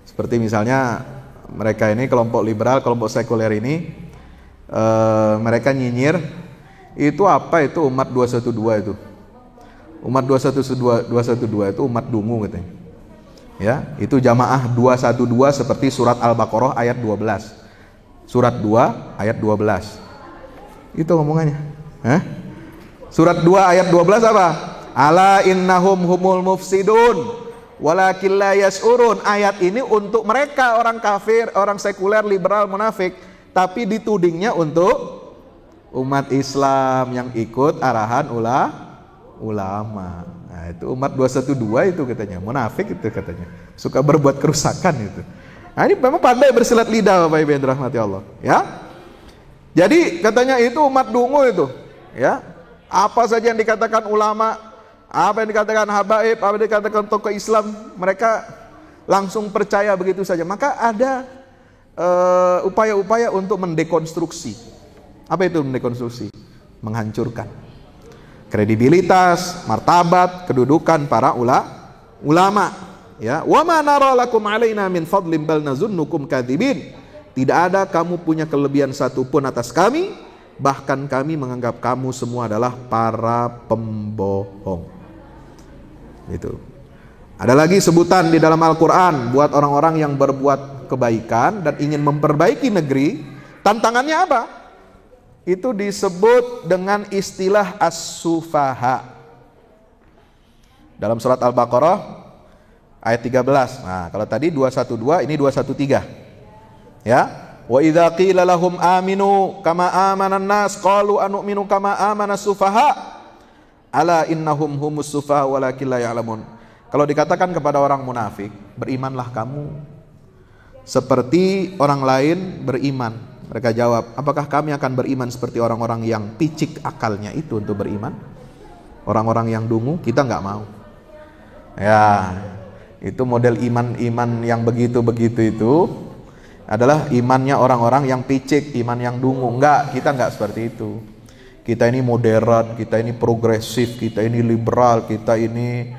A: Seperti misalnya mereka ini kelompok liberal, kelompok sekuler ini mereka nyinyir itu apa itu umat 212 itu. Umat 212 itu umat dungu katanya. Ya, itu jamaah 212 seperti surat Al-Baqarah ayat 12. Surat 2 ayat 12. Itu ngomongannya. Surat 2 ayat 12 apa? Ala innahum humul mufsidun walakin la yas'urun. Ayat ini untuk mereka orang kafir, orang sekuler, liberal, munafik, tapi ditudingnya untuk umat Islam yang ikut arahan ulama. Nah, itu umat 212 itu katanya, munafik itu katanya, suka berbuat kerusakan itu. Nah, ini memang pandai bersilat lidah Bapak Ibu yang dirahmati Allah, ya. Jadi katanya itu umat dungu itu, ya. Apa saja yang dikatakan ulama, apa yang dikatakan habaib, apa yang dikatakan tokoh Islam, mereka langsung percaya begitu saja. Maka ada upaya-upaya untuk mendekonstruksi. Apa itu mendekonstruksi? Menghancurkan. kredibilitas, martabat, kedudukan para ulama. Ya, wa ma nara lakum alaina min fadlin bal nazunnukum kadzibin. Tidak ada kamu punya kelebihan satupun atas kami, bahkan kami menganggap kamu semua adalah para pembohong. Itu. Ada lagi sebutan di dalam Al-Quran buat orang-orang yang berbuat kebaikan dan ingin memperbaiki negeri. Tantangannya apa? Itu disebut dengan istilah as-sufaha. Dalam surat Al-Baqarah ayat 13. Nah, kalau tadi 212, ini 213. Ya. Wa idza qila lahum aminu kama amanan nas qalu anu'minu kama amanas sufaha. Ala innahum humus sufaha walakin la ya'lamun. Kalau dikatakan kepada orang munafik, berimanlah kamu seperti orang lain beriman. Mereka jawab, apakah kami akan beriman seperti orang-orang yang picik akalnya itu untuk beriman? Orang-orang yang dungu, kita nggak mau. Ya, itu model iman-iman yang begitu-begitu itu adalah imannya orang-orang yang picik, iman yang dungu. Enggak, kita enggak seperti itu. Kita ini moderat, kita ini progresif, kita ini liberal, kita ini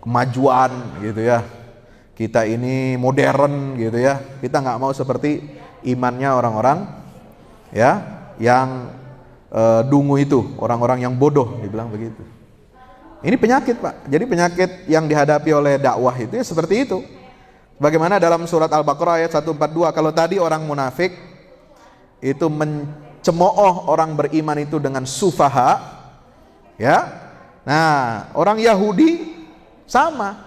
A: kemajuan gitu ya. Kita ini modern gitu ya. Kita nggak mau seperti imannya orang-orang ya yang dungu itu, orang-orang yang bodoh, dibilang begitu. Ini penyakit, Pak. Jadi penyakit yang dihadapi oleh dakwah itu ya seperti itu. Bagaimana dalam surat Al-Baqarah ayat 142, kalau tadi orang munafik itu mencemooh orang beriman itu dengan sufaha. Ya, nah orang Yahudi sama.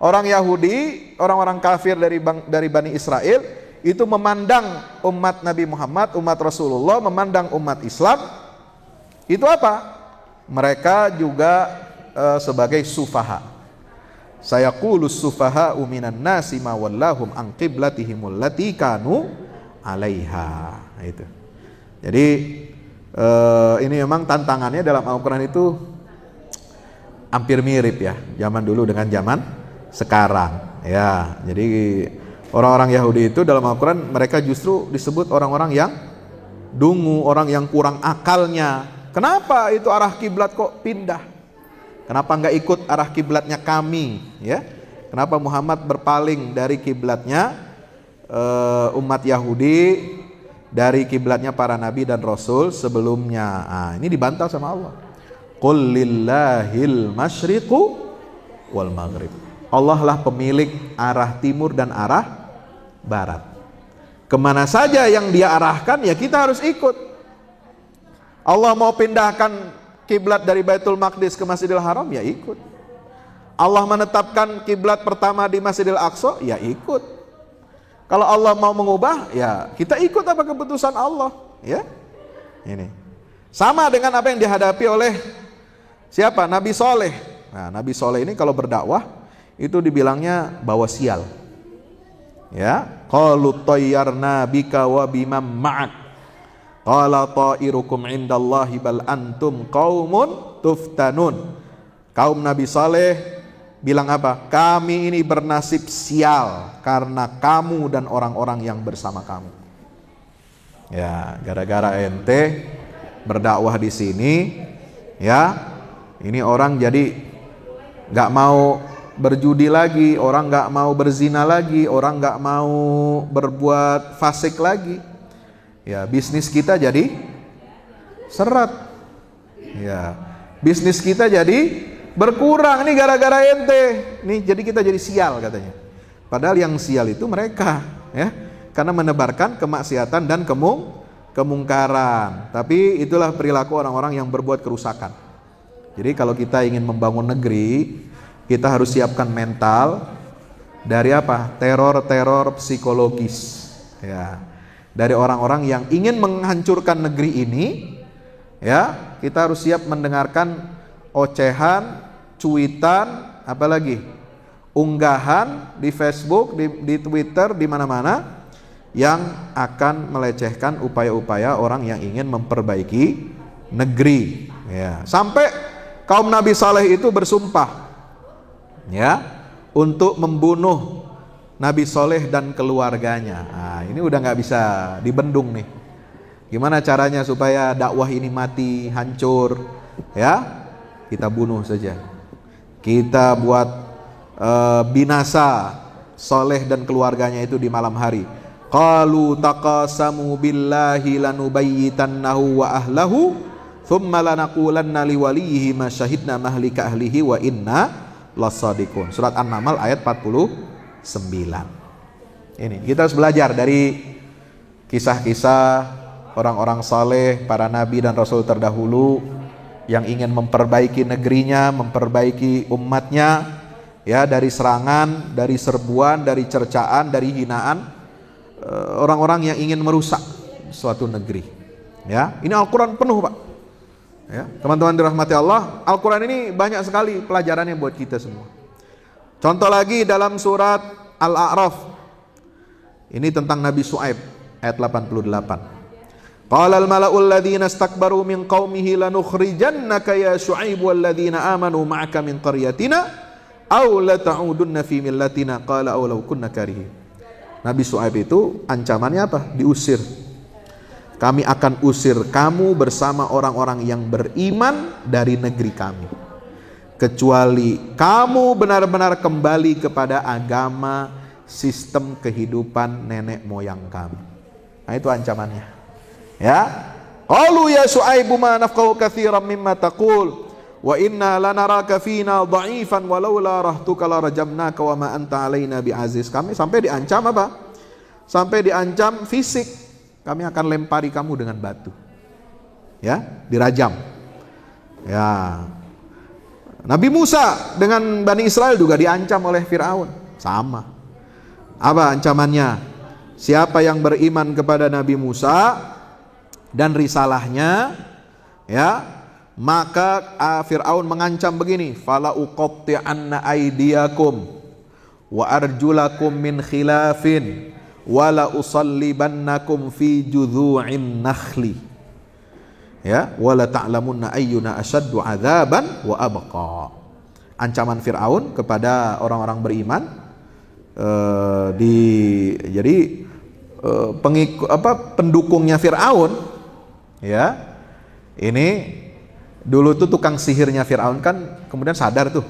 A: Orang Yahudi, orang-orang kafir dari Bani Israel itu memandang umat Nabi Muhammad, umat Rasulullah, memandang umat Islam itu apa? Mereka juga sebagai sufaha. Sayaqulus sufaha'u minan nasi ma wallahum an qiblatihimul lati kanu 'alaiha. Itu. Jadi ini memang tantangannya dalam Al-Quran itu hampir mirip ya, zaman dulu dengan zaman sekarang ya. Jadi orang-orang Yahudi itu dalam Al-Quran mereka justru disebut orang-orang yang dungu, orang yang kurang akalnya. Kenapa itu arah kiblat kok pindah? Kenapa enggak ikut arah kiblatnya kami ya? Kenapa Muhammad berpaling dari kiblatnya umat Yahudi, dari kiblatnya para nabi dan rasul sebelumnya? Nah, ini dibantah sama Allah. Qul lillahil masyriqu wal maghrib. Allah lah pemilik arah timur dan arah barat. Kemana saja yang dia arahkan ya kita harus ikut. Allah mau pindahkan kiblat dari Baitul Maqdis ke Masjidil Haram ya ikut. Allah menetapkan kiblat pertama di Masjidil Aqsa ya ikut. Kalau Allah mau mengubah, ya kita ikut apa keputusan Allah, ya. Ini sama dengan apa yang dihadapi oleh siapa? Nabi Soleh. Nah, Nabi Soleh ini kalau berdakwah itu dibilangnya bawa sial, ya. Qalu tayyarna bika wa bimam ma'ak. Qala ta'irukum indallahi bal antum qaumun tuftanun. Kaum Nabi Soleh bilang apa? Kami ini bernasib sial karena kamu dan orang-orang yang bersama kamu. Ya, gara-gara ente berdakwah di sini, ya, ini orang jadi nggak mau berjudi lagi, orang nggak mau berzina lagi, orang nggak mau berbuat fasik lagi. Ya, bisnis kita jadi seret. Ya, bisnis kita jadi berkurang nih gara-gara ente. Nih jadi kita jadi sial katanya. Padahal yang sial itu mereka, ya. Karena menebarkan kemaksiatan dan kemungkaran. Tapi itulah perilaku orang-orang yang berbuat kerusakan. Jadi kalau kita ingin membangun negeri, kita harus siapkan mental dari apa? Teror-teror psikologis. Ya. Dari orang-orang yang ingin menghancurkan negeri ini, ya, kita harus siap mendengarkan ocehan, cuitan, apalagi unggahan di Facebook, di Twitter, di mana-mana yang akan melecehkan upaya-upaya orang yang ingin memperbaiki negeri. Ya, sampai kaum Nabi Saleh itu bersumpah, ya, untuk membunuh Nabi Soleh dan keluarganya. Nah, ini udah nggak bisa dibendung nih. Gimana caranya supaya dakwah ini mati, hancur? Ya, kita bunuh saja. Kita buat binasa Soleh dan keluarganya itu di malam hari. Qalu taqasamu billahi lanubayyitannahu wa ahlahu thumma lanaqulanna liwalihi ma syahidna mahlika ahlihi wa inna lasadiqun. Surat An-Naml ayat 49. Ini kita harus belajar dari kisah-kisah orang-orang saleh, para nabi dan rasul terdahulu yang ingin memperbaiki negerinya, memperbaiki umatnya, ya, dari serangan, dari serbuan, dari cercaan, dari hinaan orang-orang yang ingin merusak suatu negeri. Ya, ini Al-Quran penuh, Pak. Ya, teman-teman dirahmati Allah, Al-Quran ini banyak sekali pelajarannya buat kita semua. Contoh lagi dalam surat Al-A'raf. Ini tentang Nabi Syuaib ayat 88. Qala al-mala'ul ladzina istakbaru min qaumihi lanukhrijannaka ya Syuaib wal ladzina amanu ma'aka min qaryatina aw la ta'udunna fi millatina qala aw law kunna karihin. Nabi Syuaib itu ancamannya apa? Diusir. Kami akan usir kamu bersama orang-orang yang beriman dari negeri kami, kecuali kamu benar-benar kembali kepada agama sistem kehidupan nenek moyang kami. Nah, itu ancamannya. Ya. Qalu ya Syuaibu ma nafqahu katsiran mimma taqul wa inna lanaraka fina dha'ifan walaula rahtuka la rajamnaka wa ma anta alaina bi'aziz. Kami sampai diancam apa? Sampai diancam fisik. Kami akan lempari kamu dengan batu. Ya, dirajam. Ya. Nabi Musa dengan Bani Israel juga diancam oleh Fir'aun. Sama. Apa ancamannya? Siapa yang beriman kepada Nabi Musa dan risalahnya, ya, maka Fir'aun mengancam begini, fala uqatti'anna aydiyakum wa arjulakum min khilafin wa la usallibannakum fi judhu'in nakhli, ya, wa la ta'lamunna ayyuna asyaddu 'adzaban wa abqa. Ancaman Fir'aun kepada orang-orang beriman, pendukungnya Fir'aun, ya. Ini dulu tuh tukang sihirnya Fir'aun kan kemudian sadar tuh,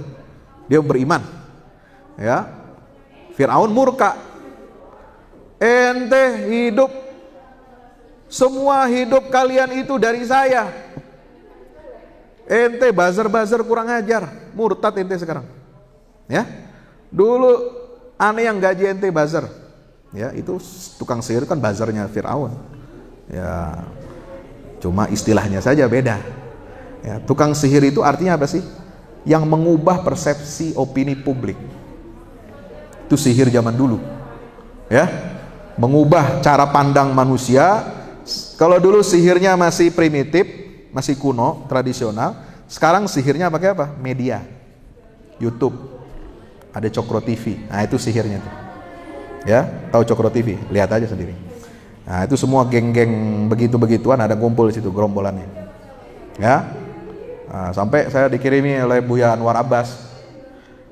A: dia beriman, ya. Fir'aun murka, ente hidup, semua hidup kalian itu dari saya, ente buzzer kurang ajar, murtad ente sekarang, ya. Dulu aneh yang gaji ente buzzer, ya, itu tukang sihir kan buzzernya Fir'aun, ya, cuma istilahnya saja beda. Ya, tukang sihir itu artinya apa sih? Yang mengubah persepsi opini publik. Itu sihir zaman dulu. Ya, mengubah cara pandang manusia. Kalau dulu sihirnya masih primitif, masih kuno, tradisional. Sekarang sihirnya pakai apa? Media. YouTube. Ada Cokro TV. Nah, itu sihirnya tuh. Ya, tahu Cokro TV? Lihat aja sendiri. Nah, itu semua geng-geng begitu-begituan ada kumpul di situ gerombolannya. Ya. Nah, sampai saya dikirimi oleh Buya Anwar Abbas,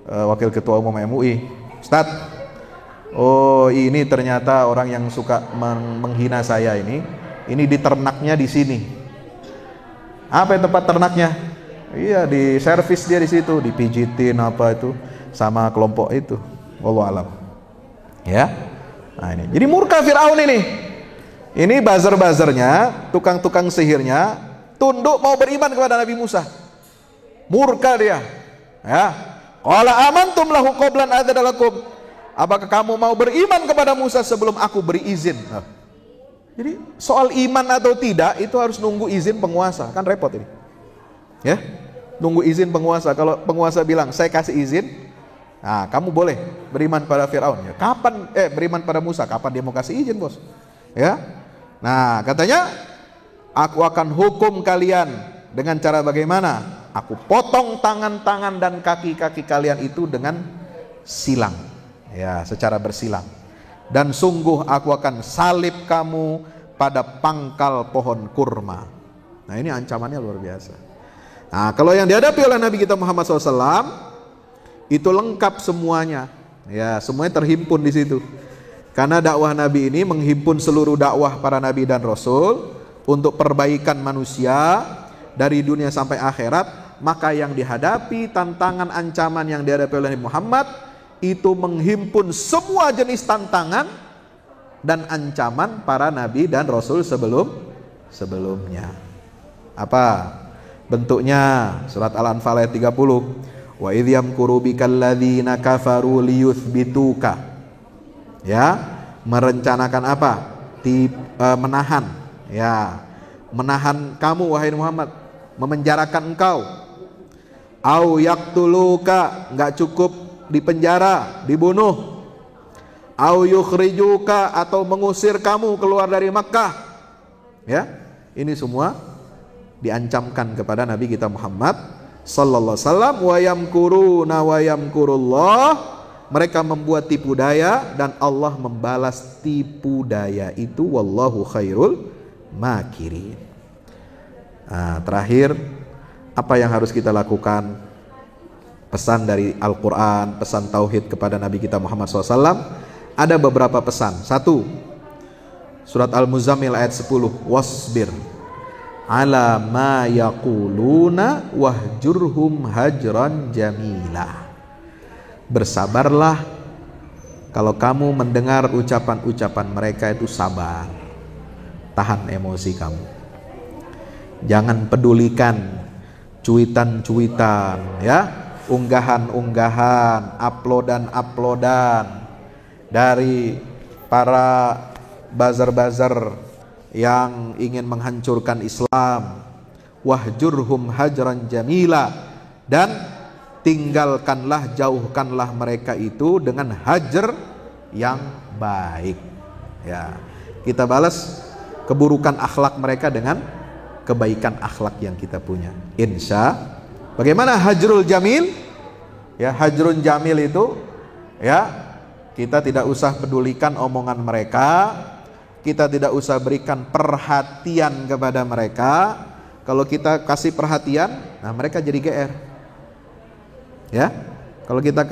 A: Wakil Ketua Umum MUI. Ustadz, oh ini ternyata orang yang suka menghina saya ini di ternaknya di sini. Apa tempat ternaknya? Iya, di servis dia di situ, dipijitin apa itu sama kelompok itu. Wallahu alam. Ya. Nah, ini. Jadi murka Fir'aun ini. Ini buzzer-buzzernya, tukang-tukang sihirnya tunduk mau beriman kepada Nabi Musa. Murka dia. Ya. Qala amantum lahu qablan adzalakum. Apakah kamu mau beriman kepada Musa sebelum aku beri izin? Nah. Jadi soal iman atau tidak itu harus nunggu izin penguasa. Kan repot ini. Ya. Nunggu izin penguasa. Kalau penguasa bilang, "Saya kasih izin." Nah, kamu boleh beriman pada Fir'aun. Ya, kapan beriman pada Musa? Kapan dia mau kasih izin, Bos? Ya. Nah, katanya, aku akan hukum kalian dengan cara bagaimana? Aku potong tangan-tangan dan kaki-kaki kalian itu dengan silang. Ya, secara bersilang. Dan sungguh aku akan salib kamu pada pangkal pohon kurma. Nah, ini ancamannya luar biasa. Nah, kalau yang dihadapi oleh Nabi kita Muhammad SAW itu lengkap semuanya. Ya, semuanya terhimpun di situ. Karena dakwah Nabi ini menghimpun seluruh dakwah para nabi dan rasul, untuk perbaikan manusia dari dunia sampai akhirat, maka yang dihadapi, tantangan ancaman yang dihadapi oleh Nabi Muhammad itu menghimpun semua jenis tantangan dan ancaman para nabi dan rasul sebelumnya. Apa bentuknya? Surat Al-Anfal ayat 30. Wa idh yamkuru bikal ladzina kafaru liyuthbituka. Ya, merencanakan apa? Menahan. Ya, menahan kamu wahai Muhammad, memenjarakan engkau. Au yaqtuluka, enggak cukup dipenjara, dibunuh. Au yukhrijuka, atau mengusir kamu keluar dari Makkah. Ya, ini semua diancamkan kepada Nabi kita Muhammad sallallahu alaihi wasallam. Wa yamkuruna wa yamkurullah, mereka membuat tipu daya dan Allah membalas tipu daya itu. Wallahu khairul makirin. Nah, terakhir, apa yang harus kita lakukan? Pesan dari Al-Quran, pesan tauhid kepada Nabi kita Muhammad SAW. Ada beberapa pesan. 1, surat Al-Muzammil ayat 10. Wasbir ala ma yaquluna wahjurhum hajran jamila. Bersabarlah kalau kamu mendengar ucapan-ucapan mereka itu, sabar. Tahan emosi kamu. Jangan pedulikan cuitan-cuitan, ya, unggahan-unggahan, uploadan dari para buzzer-buzzer yang ingin menghancurkan Islam. Wahjurhum hajran jamila, dan tinggalkanlah, jauhkanlah mereka itu dengan hajar yang baik. Ya, kita balas keburukan akhlak mereka dengan kebaikan akhlak yang kita punya. Bagaimana hajrul jamil? Ya, hajrun jamil itu, ya, kita tidak usah pedulikan omongan mereka, kita tidak usah berikan perhatian kepada mereka. Kalau kita kasih perhatian, nah mereka jadi GR. Ya, kalau kita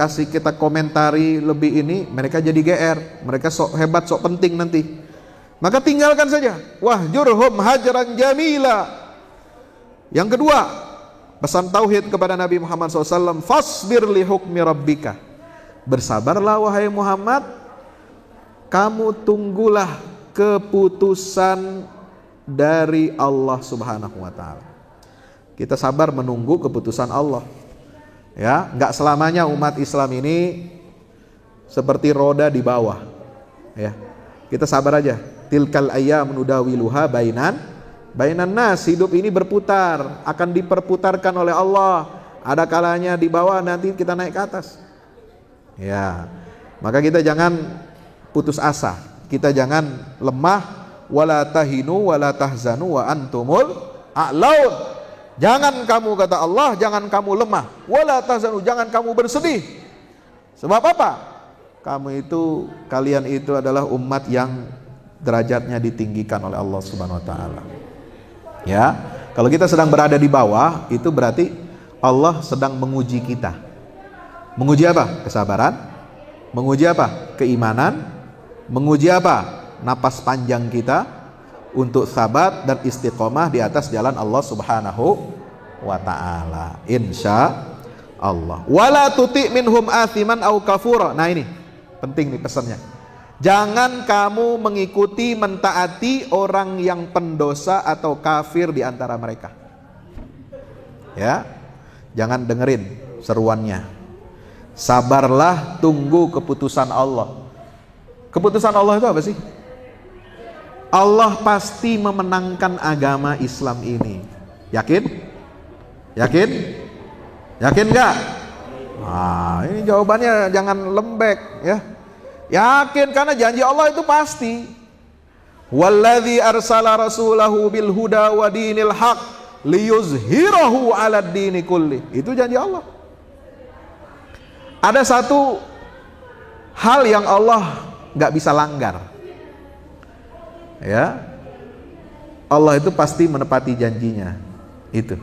A: komentari lebih ini, mereka jadi GR, mereka sok hebat, sok penting nanti. Maka tinggalkan saja. Wahjurhum hajran jamila. Yang kedua, pesan tauhid kepada Nabi Muhammad SAW. Fasbir li hukmi rabbika. Bersabarlah wahai Muhammad, kamu tunggulah keputusan dari Allah Subhanahu wa taala. Kita sabar menunggu keputusan Allah. Ya, enggak selamanya umat Islam ini seperti roda di bawah. Ya. Kita sabar aja. Tilkal ayyam nudawiluha bainan nas. Hidup ini berputar, akan diperputarkan oleh Allah. Ada kalanya di bawah, nanti kita naik ke atas. Ya. Maka kita jangan putus asa. Kita jangan lemah. Wala tahinu wala tahzanu wa antumul a'laun. Jangan kamu, kata Allah, jangan kamu lemah. Wala tahzanu, jangan kamu bersedih. Sebab apa? Kalian itu adalah umat yang derajatnya ditinggikan oleh Allah Subhanahu wa taala. Ya, kalau kita sedang berada di bawah, itu berarti Allah sedang menguji kita. Menguji apa? Kesabaran. Menguji apa? Keimanan. Menguji apa? Napas panjang kita untuk sabar dan istiqomah di atas jalan Allah Subhanahu wa taala. Insya Allah. Wala tuti minhum athiman au kafura. Nah, ini penting nih pesannya. Jangan kamu mengikuti, mentaati orang yang pendosa atau kafir di antara mereka. Ya. Jangan dengerin seruannya. Sabarlah, tunggu keputusan Allah. Keputusan Allah itu apa sih? Allah pasti memenangkan agama Islam ini. Yakin? Yakin? Yakin enggak? Nah, ini jawabannya jangan lembek, ya. Yakin, karena janji Allah itu pasti. Walladzi arsala rasulahu bil huda wa dinil haq liyuzhirahu 'alad dini kulli. Itu janji Allah. Ada satu hal yang Allah enggak bisa langgar. Ya. Allah itu pasti menepati janjinya. Itu.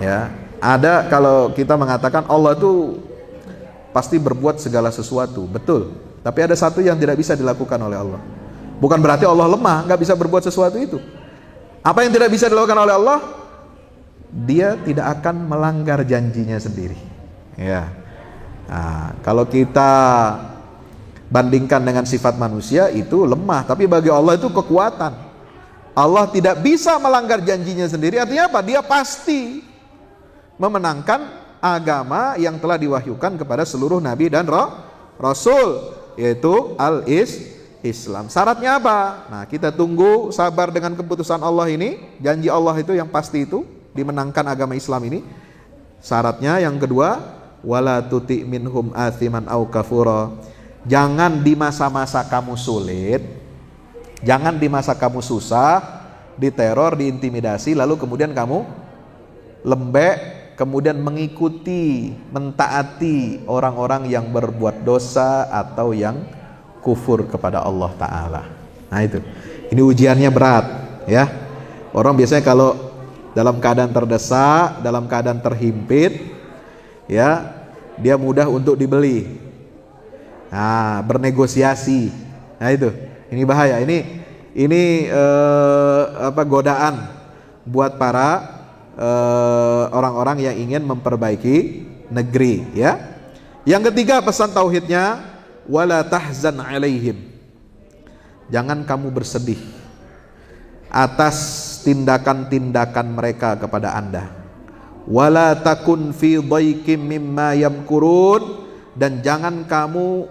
A: Ya. Ada, kalau kita mengatakan Allah itu pasti berbuat segala sesuatu, betul. Tapi ada satu yang tidak bisa dilakukan oleh Allah. Bukan berarti Allah lemah, nggak bisa berbuat sesuatu itu. Apa yang tidak bisa dilakukan oleh Allah? Dia tidak akan melanggar janjinya sendiri. Ya. Nah, kalau kita bandingkan dengan sifat manusia itu lemah, tapi bagi Allah itu kekuatan. Allah tidak bisa melanggar janjinya sendiri. Artinya apa? Dia pasti memenangkan agama yang telah diwahyukan kepada seluruh nabi dan rasul, yaitu Islam. Syaratnya apa? Nah, kita tunggu sabar dengan keputusan Allah ini. Janji Allah itu yang pasti itu dimenangkan agama Islam ini. Syaratnya yang kedua, wala tuti minhum athiman au kafura. Jangan di masa-masa kamu sulit, jangan di masa kamu susah, diteror, diintimidasi, lalu kemudian kamu lembek, kemudian mengikuti, mentaati orang-orang yang berbuat dosa atau yang kufur kepada Allah Ta'ala. Nah itu, ini ujiannya berat ya. Orang biasanya kalau dalam keadaan terdesak, dalam keadaan terhimpit, ya, dia mudah untuk dibeli. Nah, bernegosiasi. Nah itu, ini bahaya. Ini godaan buat para orang-orang yang ingin memperbaiki negeri, ya. Yang ketiga pesan tauhidnya, wala tahzan alaihim. Jangan kamu bersedih atas tindakan-tindakan mereka kepada Anda. Wala takun fi dhaikim mimma yamkurun, dan jangan kamu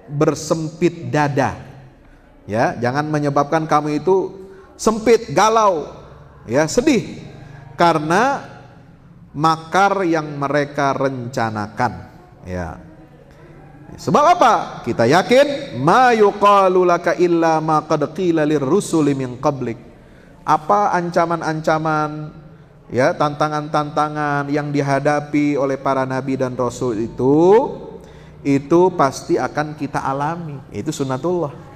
A: bersempit dada. Ya, jangan menyebabkan kamu itu sempit, galau, ya, sedih karena makar yang mereka rencanakan, ya. Sebab apa? Kita yakin ma yuqalu laka illa ma qad qila lirrusuli min qablik. Apa ancaman-ancaman, ya, tantangan-tantangan yang dihadapi oleh para nabi dan rasul itu pasti akan kita alami. Itu sunnatullah.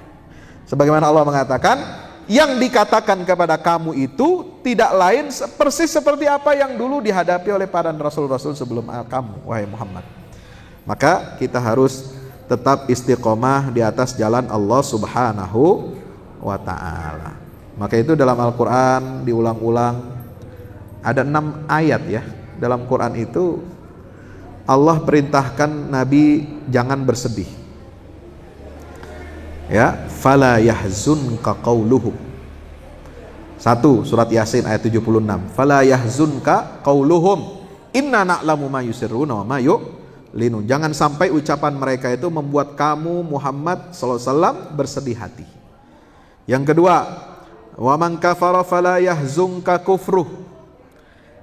A: Sebagaimana Allah mengatakan, yang dikatakan kepada kamu itu tidak lain persis seperti apa yang dulu dihadapi oleh para rasul-rasul sebelum kamu, wahai Muhammad. Maka kita harus tetap istiqomah di atas jalan Allah Subhanahu wa ta'ala. Maka itu dalam Al-Quran diulang-ulang, ada 6 ayat ya. Dalam Quran itu Allah perintahkan Nabi jangan bersedih. Ya, fala yahzunka qauluhum. 1 surat Yasin ayat 76. Fala yahzunka qauluhum inna na'lamu ma yusirruna wa ma yu'linun. Jangan sampai ucapan mereka itu membuat kamu Muhammad sallallahu alaihi wasallam bersedih hati. Yang kedua, wa man kafara fala yahzunka kufruh.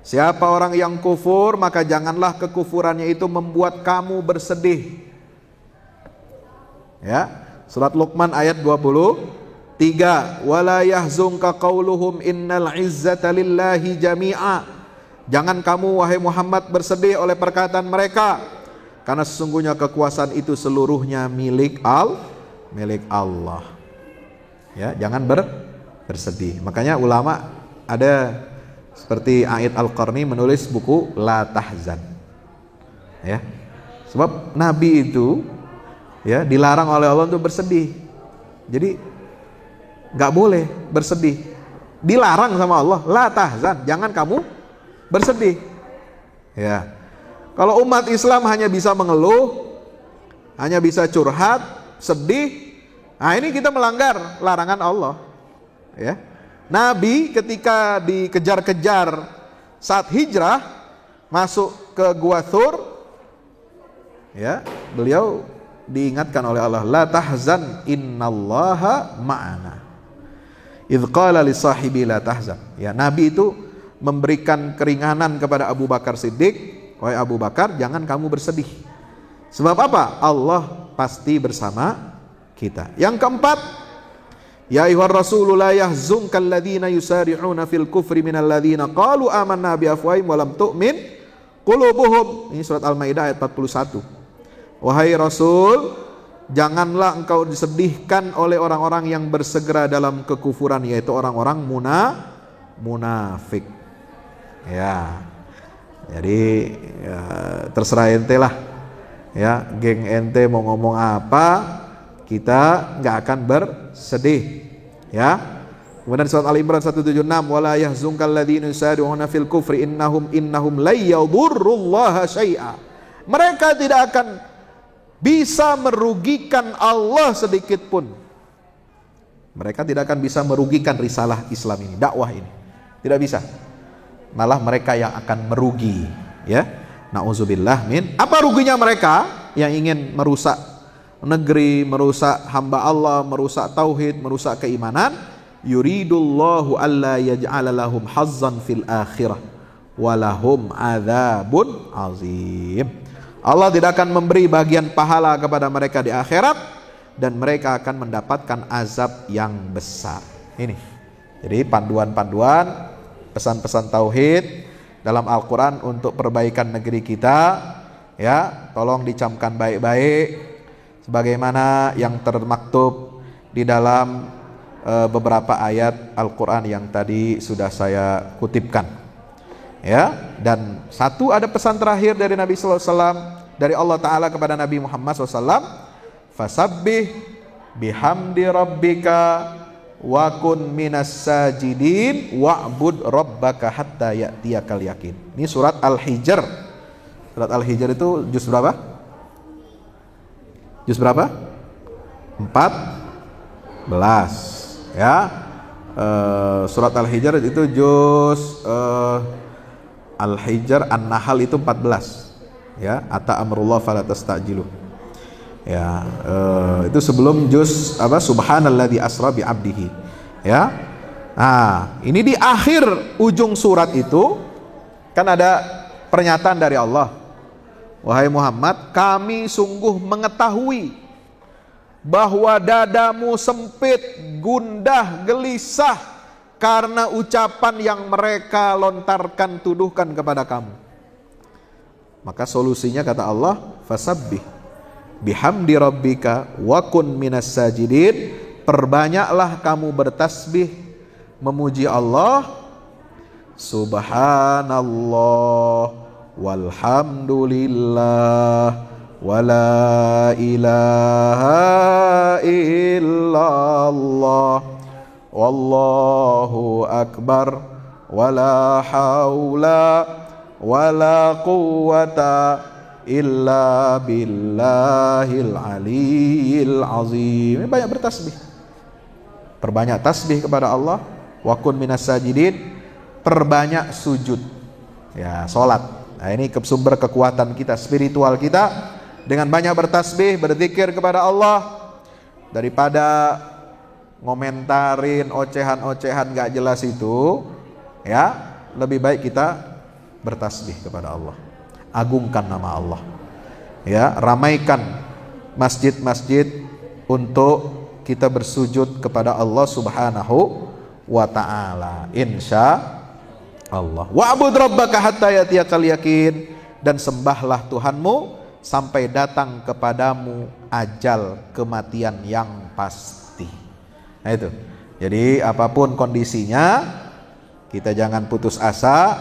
A: Siapa orang yang kufur, maka janganlah kekufurannya itu membuat kamu bersedih. Ya, surat Luqman ayat 23, wala yahzunka qauluhum innal izzata lillahi jami'a. Jangan kamu wahai Muhammad bersedih oleh perkataan mereka, karena sesungguhnya kekuasaan itu seluruhnya milik Allah. Ya, jangan bersedih. Makanya ulama ada seperti A'id Al-Qarni menulis buku La Tahzan. Ya. Sebab Nabi itu, ya, dilarang oleh Allah untuk bersedih. Jadi nggak boleh bersedih. Dilarang sama Allah, la tahzan, jangan kamu bersedih. Ya. Kalau umat Islam hanya bisa mengeluh, hanya bisa curhat, sedih, nah ini kita melanggar larangan Allah. Ya. Nabi ketika dikejar-kejar saat hijrah masuk ke Gua Thur, ya, beliau diingatkan oleh Allah, la tahzan innallaha ma'ana. Idz qala li sahibi la tahzan. Ya, Nabi itu memberikan keringanan kepada Abu Bakar Siddiq, wahai Abu Bakar, jangan kamu bersedih. Sebab apa? Allah pasti bersama kita. Yang keempat, ya ayyuhar rasulu la yahzunkal ladzina yusari'una fil kufri minal ladzina qalu amanna bi afwahihim wa lam tu'min qulubuhum. Ini surat Al-Maidah ayat 41. Wahai Rasul, janganlah engkau disedihkan oleh orang-orang yang bersegera dalam kekufuran, yaitu orang-orang munafik. Ya, jadi ya, terserah ente lah. Ya, geng ente mau ngomong apa, kita nggak akan bersedih. Ya, Kemudian surat Al-Imran 176, wala yahzunkal ladzina yusari'una fil kufri innahum la yadurrullaha syai'a. Mereka tidak akan bisa merugikan Allah sedikit pun. Mereka tidak akan bisa merugikan risalah Islam ini, dakwah ini. Tidak bisa. Malah mereka yang akan merugi, ya. Nauzubillah min. Apa ruginya mereka yang ingin merusak negeri, merusak hamba Allah, merusak tauhid, merusak keimanan? Yuridullahu alla yaj'ala lahum hazzan fil akhirah walahum adzabun azim. Allah tidak akan memberi bagian pahala kepada mereka di akhirat dan mereka akan mendapatkan azab yang besar. Ini. Jadi panduan-panduan pesan-pesan tauhid dalam Al-Qur'an untuk perbaikan negeri kita, ya, tolong dicamkan baik-baik sebagaimana yang termaktub di dalam beberapa ayat Al-Quran yang tadi sudah saya kutipkan, ya. Dan satu, ada pesan terakhir dari Nabi SAW, dari Allah Ta'ala kepada Nabi Muhammad SAW, fasabbih bihamdi rabbika wa kun minas sajidin wa'bud rabbaka hatta ya'tiyakal yakin. Ini surat Al-Hijr. Surat Al-Hijr itu juz berapa? Juz berapa? 14. Ya, surat Al-Hijr itu juz Al-Hijr An-Nahl itu 14. Ya, ata amrullah fala tastajilu. Ya, itu sebelum juz apa? Subhanalladzi asra bi 'abdihi. Ya. Nah, ini di akhir ujung surat itu kan ada pernyataan dari Allah. Wahai Muhammad, kami sungguh mengetahui bahwa dadamu sempit, gundah, gelisah karena ucapan yang mereka lontarkan, tuduhkan kepada kamu. Maka solusinya kata Allah, fasabbih bihamdi rabbika wa kun minas sajidin. Perbanyaklah kamu bertasbih memuji Allah. Subhanallah walhamdulillah wala ilaha illallah wallahu akbar wala haula wala quwwata illa billahil aliyil azim. Ini banyak bertasbih, perbanyak tasbih kepada Allah. Wa kun minas sajidin, perbanyak sujud, ya, salat. Nah, ini sumber kekuatan kita, spiritual kita. Dengan banyak bertasbih, berzikir kepada Allah, daripada ngomentarin ocehan-ocehan gak jelas itu, ya, lebih baik kita bertasbih kepada Allah. Agungkan nama Allah, ya, ramaikan masjid-masjid untuk kita bersujud kepada Allah Subhanahu wa ta'ala, insya Allah. Wa'bud rabbaka hatta ya'tiyakal yakin, dan sembahlah Tuhanmu sampai datang kepadamu ajal kematian yang pasti. Nah itu. Jadi apapun kondisinya, kita jangan putus asa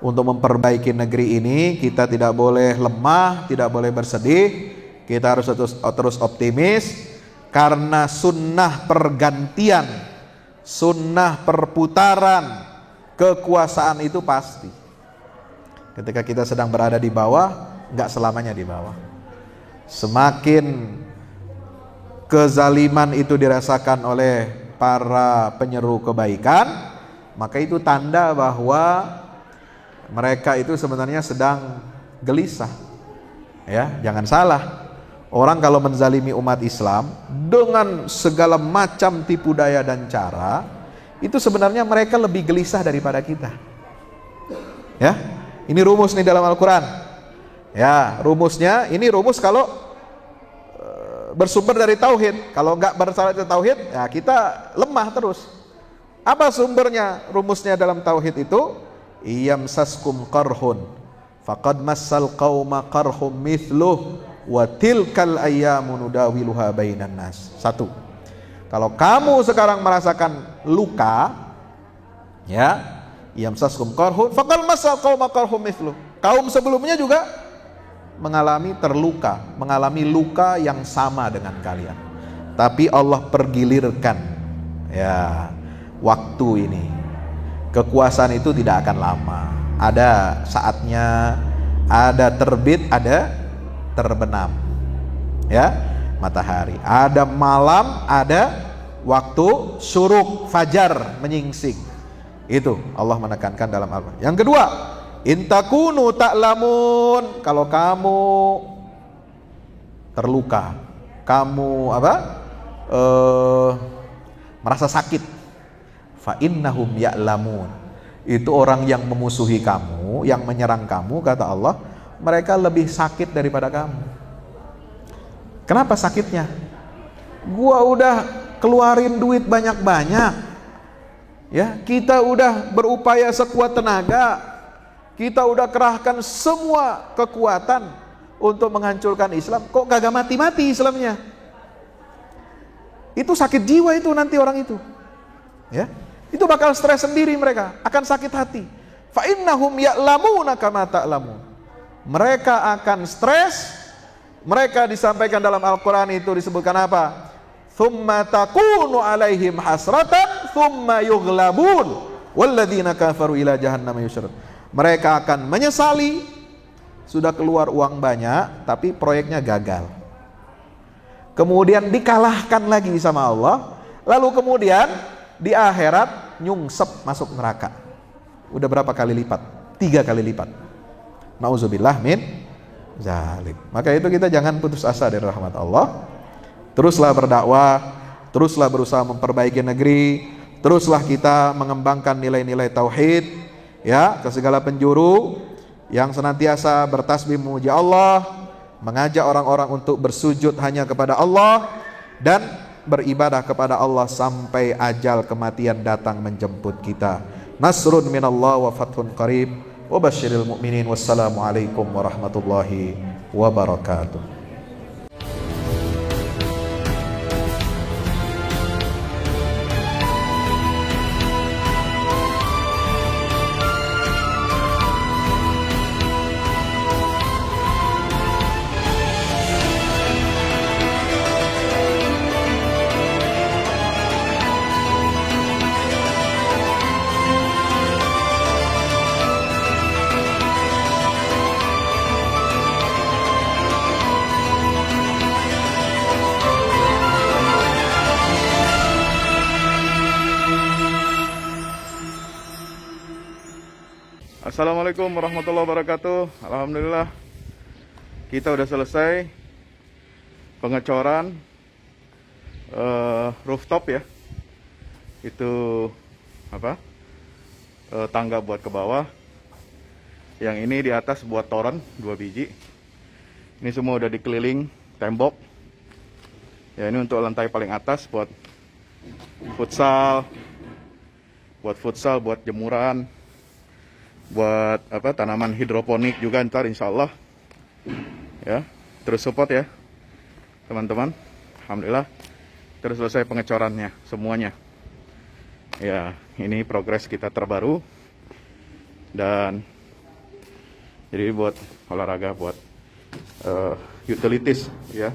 A: untuk memperbaiki negeri ini. Kita tidak boleh lemah, tidak boleh bersedih. Kita harus terus optimis, karena sunnah pergantian, sunnah perputaran kekuasaan itu pasti. Ketika kita sedang berada di bawah, nggak selamanya di bawah. Semakin kezaliman itu dirasakan oleh para penyeru kebaikan, maka itu tanda bahwa mereka itu sebenarnya sedang gelisah. Ya, jangan salah. Orang kalau menzalimi umat Islam dengan segala macam tipu daya dan cara, itu sebenarnya mereka lebih gelisah daripada kita. Ya, ini rumus nih dalam Al-Quran. Ya, rumusnya, ini rumus kalau bersumber dari tauhid. Kalau enggak bersumber dari tauhid, ya kita lemah terus. Apa sumbernya? Rumusnya dalam tauhid itu, iyamsaskum qarhun faqad massal qauma qarhum mithluh wa tilkal ayyamu nudawiluha bainan nas. Satu, kalau kamu sekarang merasakan luka, ya, iyamsaskum qarhun faqad massal qauma qarhum mithluh. Kaum sebelumnya juga mengalami terluka, mengalami luka yang sama dengan kalian, tapi Allah pergilirkan, ya, waktu ini. Kekuasaan itu tidak akan lama. Ada saatnya, ada terbit, ada terbenam. Ya, matahari. Ada malam, ada waktu syuruk, fajar menyingsing. Itu Allah menekankan dalam Al-Quran. Yang kedua, intakunu ta'lamun, kalau kamu terluka, kamu merasa sakit, fa innahum ya'lamun, itu orang yang memusuhi kamu, yang menyerang kamu, kata Allah, mereka lebih sakit daripada kamu. Kenapa sakitnya? Gua udah keluarin duit banyak-banyak, ya, kita udah berupaya sekuat tenaga, kita udah kerahkan semua kekuatan untuk menghancurkan Islam, kok kagak mati-mati Islamnya? Itu sakit jiwa itu nanti orang itu, ya, itu bakal stres sendiri, mereka akan sakit hati. Fa innahum ya'lamuna kama ta'lamun, mereka akan stres. Mereka disampaikan dalam Al-Quran itu disebutkan apa? Thumma takunu alaihim hasratan thumma yughlabun walladzina kafaru ila jahannam yusyarun. Mereka akan menyesali, sudah keluar uang banyak tapi proyeknya gagal, kemudian dikalahkan lagi sama Allah, lalu kemudian di akhirat nyungsep masuk neraka. Udah berapa kali lipat? 3 kali lipat. Nauzubillah min zalim. Maka itu kita jangan putus asa dari rahmat Allah. Teruslah berdakwah, teruslah berusaha memperbaiki negeri, teruslah kita mengembangkan nilai-nilai tauhid, ya, ke segala penjuru, yang senantiasa bertasbih memuji Allah, mengajak orang-orang untuk bersujud hanya kepada Allah dan beribadah kepada Allah sampai ajal kematian datang menjemput kita. Nasrun minallah wa fathun qarib. Wabasyiril mu'minin. Wassalamualaikum warahmatullahi wabarakatuh.
B: Assalamualaikum warahmatullahi wabarakatuh. Alhamdulillah kita udah selesai pengecoran rooftop, ya. Itu tangga buat ke bawah. Yang ini di atas buat toren 2 biji. Ini semua udah dikeliling tembok. Ya, ini untuk lantai paling atas buat futsal, buat jemuran, buat tanaman hidroponik juga ntar insyaallah, ya. Terus support ya teman-teman. Alhamdulillah terus selesai pengecorannya semuanya, ya. Ini progres kita terbaru, dan jadi buat olahraga, buat utilities, ya,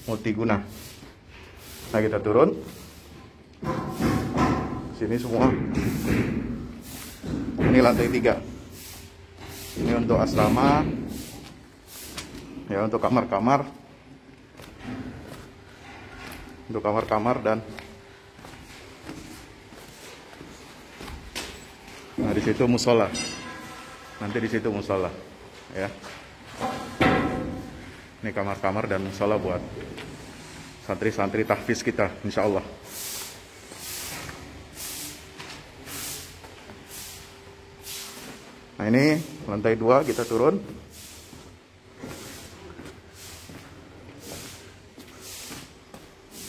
B: multiguna. Nah, kita turun sini semua. Ini lantai 3. Ini untuk asrama, ya, untuk kamar-kamar, dan nah di situ musola. Nanti di situ musola, ya. Ini kamar-kamar dan musola buat santri-santri tahfiz kita, insyaallah. Nah, ini lantai 2 kita turun.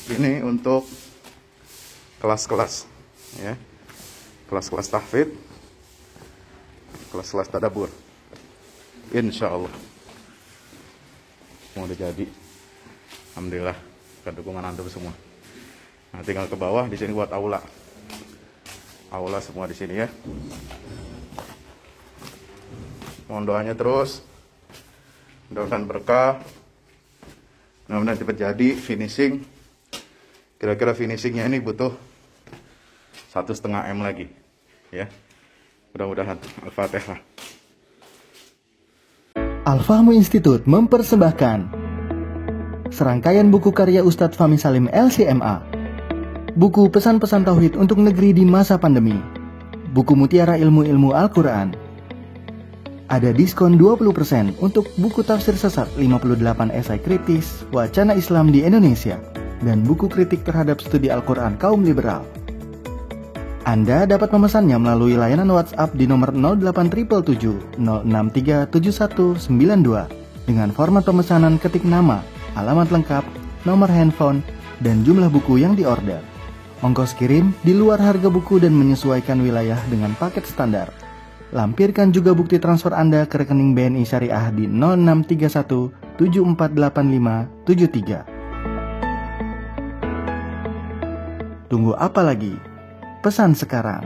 B: Ini untuk kelas-kelas, ya. Kelas-kelas tahfidz, kelas-kelas tadabbur. Insyaallah. Mau udah jadi. Alhamdulillah, dengan dukungan antum semua. Nah, tinggal ke bawah, di sini buat aula. Aula semua di sini, ya. Mohon doanya terus, mudah-mudahan berkah, mudah-mudahan cepat jadi finishing. Kira-kira finishingnya ini butuh 1,5 M lagi ya. Mudah-mudahan. Al-Fatihah.
C: Al-Fahmu Institute mempersembahkan serangkaian buku karya Ustadz Fahmi Salim LCMA. Buku pesan-pesan tauhid untuk negeri di masa pandemi. Buku mutiara ilmu-ilmu Al-Quran. Ada diskon 20% untuk buku tafsir sesat 58 esai kritis wacana Islam di Indonesia dan buku kritik terhadap studi Al-Quran kaum liberal. Anda dapat memesannya melalui layanan WhatsApp di nomor 0877 063 7192 dengan format pemesanan ketik nama, alamat lengkap, nomor handphone, dan jumlah buku yang diorder. Ongkos kirim di luar harga buku dan menyesuaikan wilayah dengan paket standar. Lampirkan juga bukti transfer Anda ke rekening BNI Syariah di 0631 748573. Tunggu apa lagi? Pesan sekarang.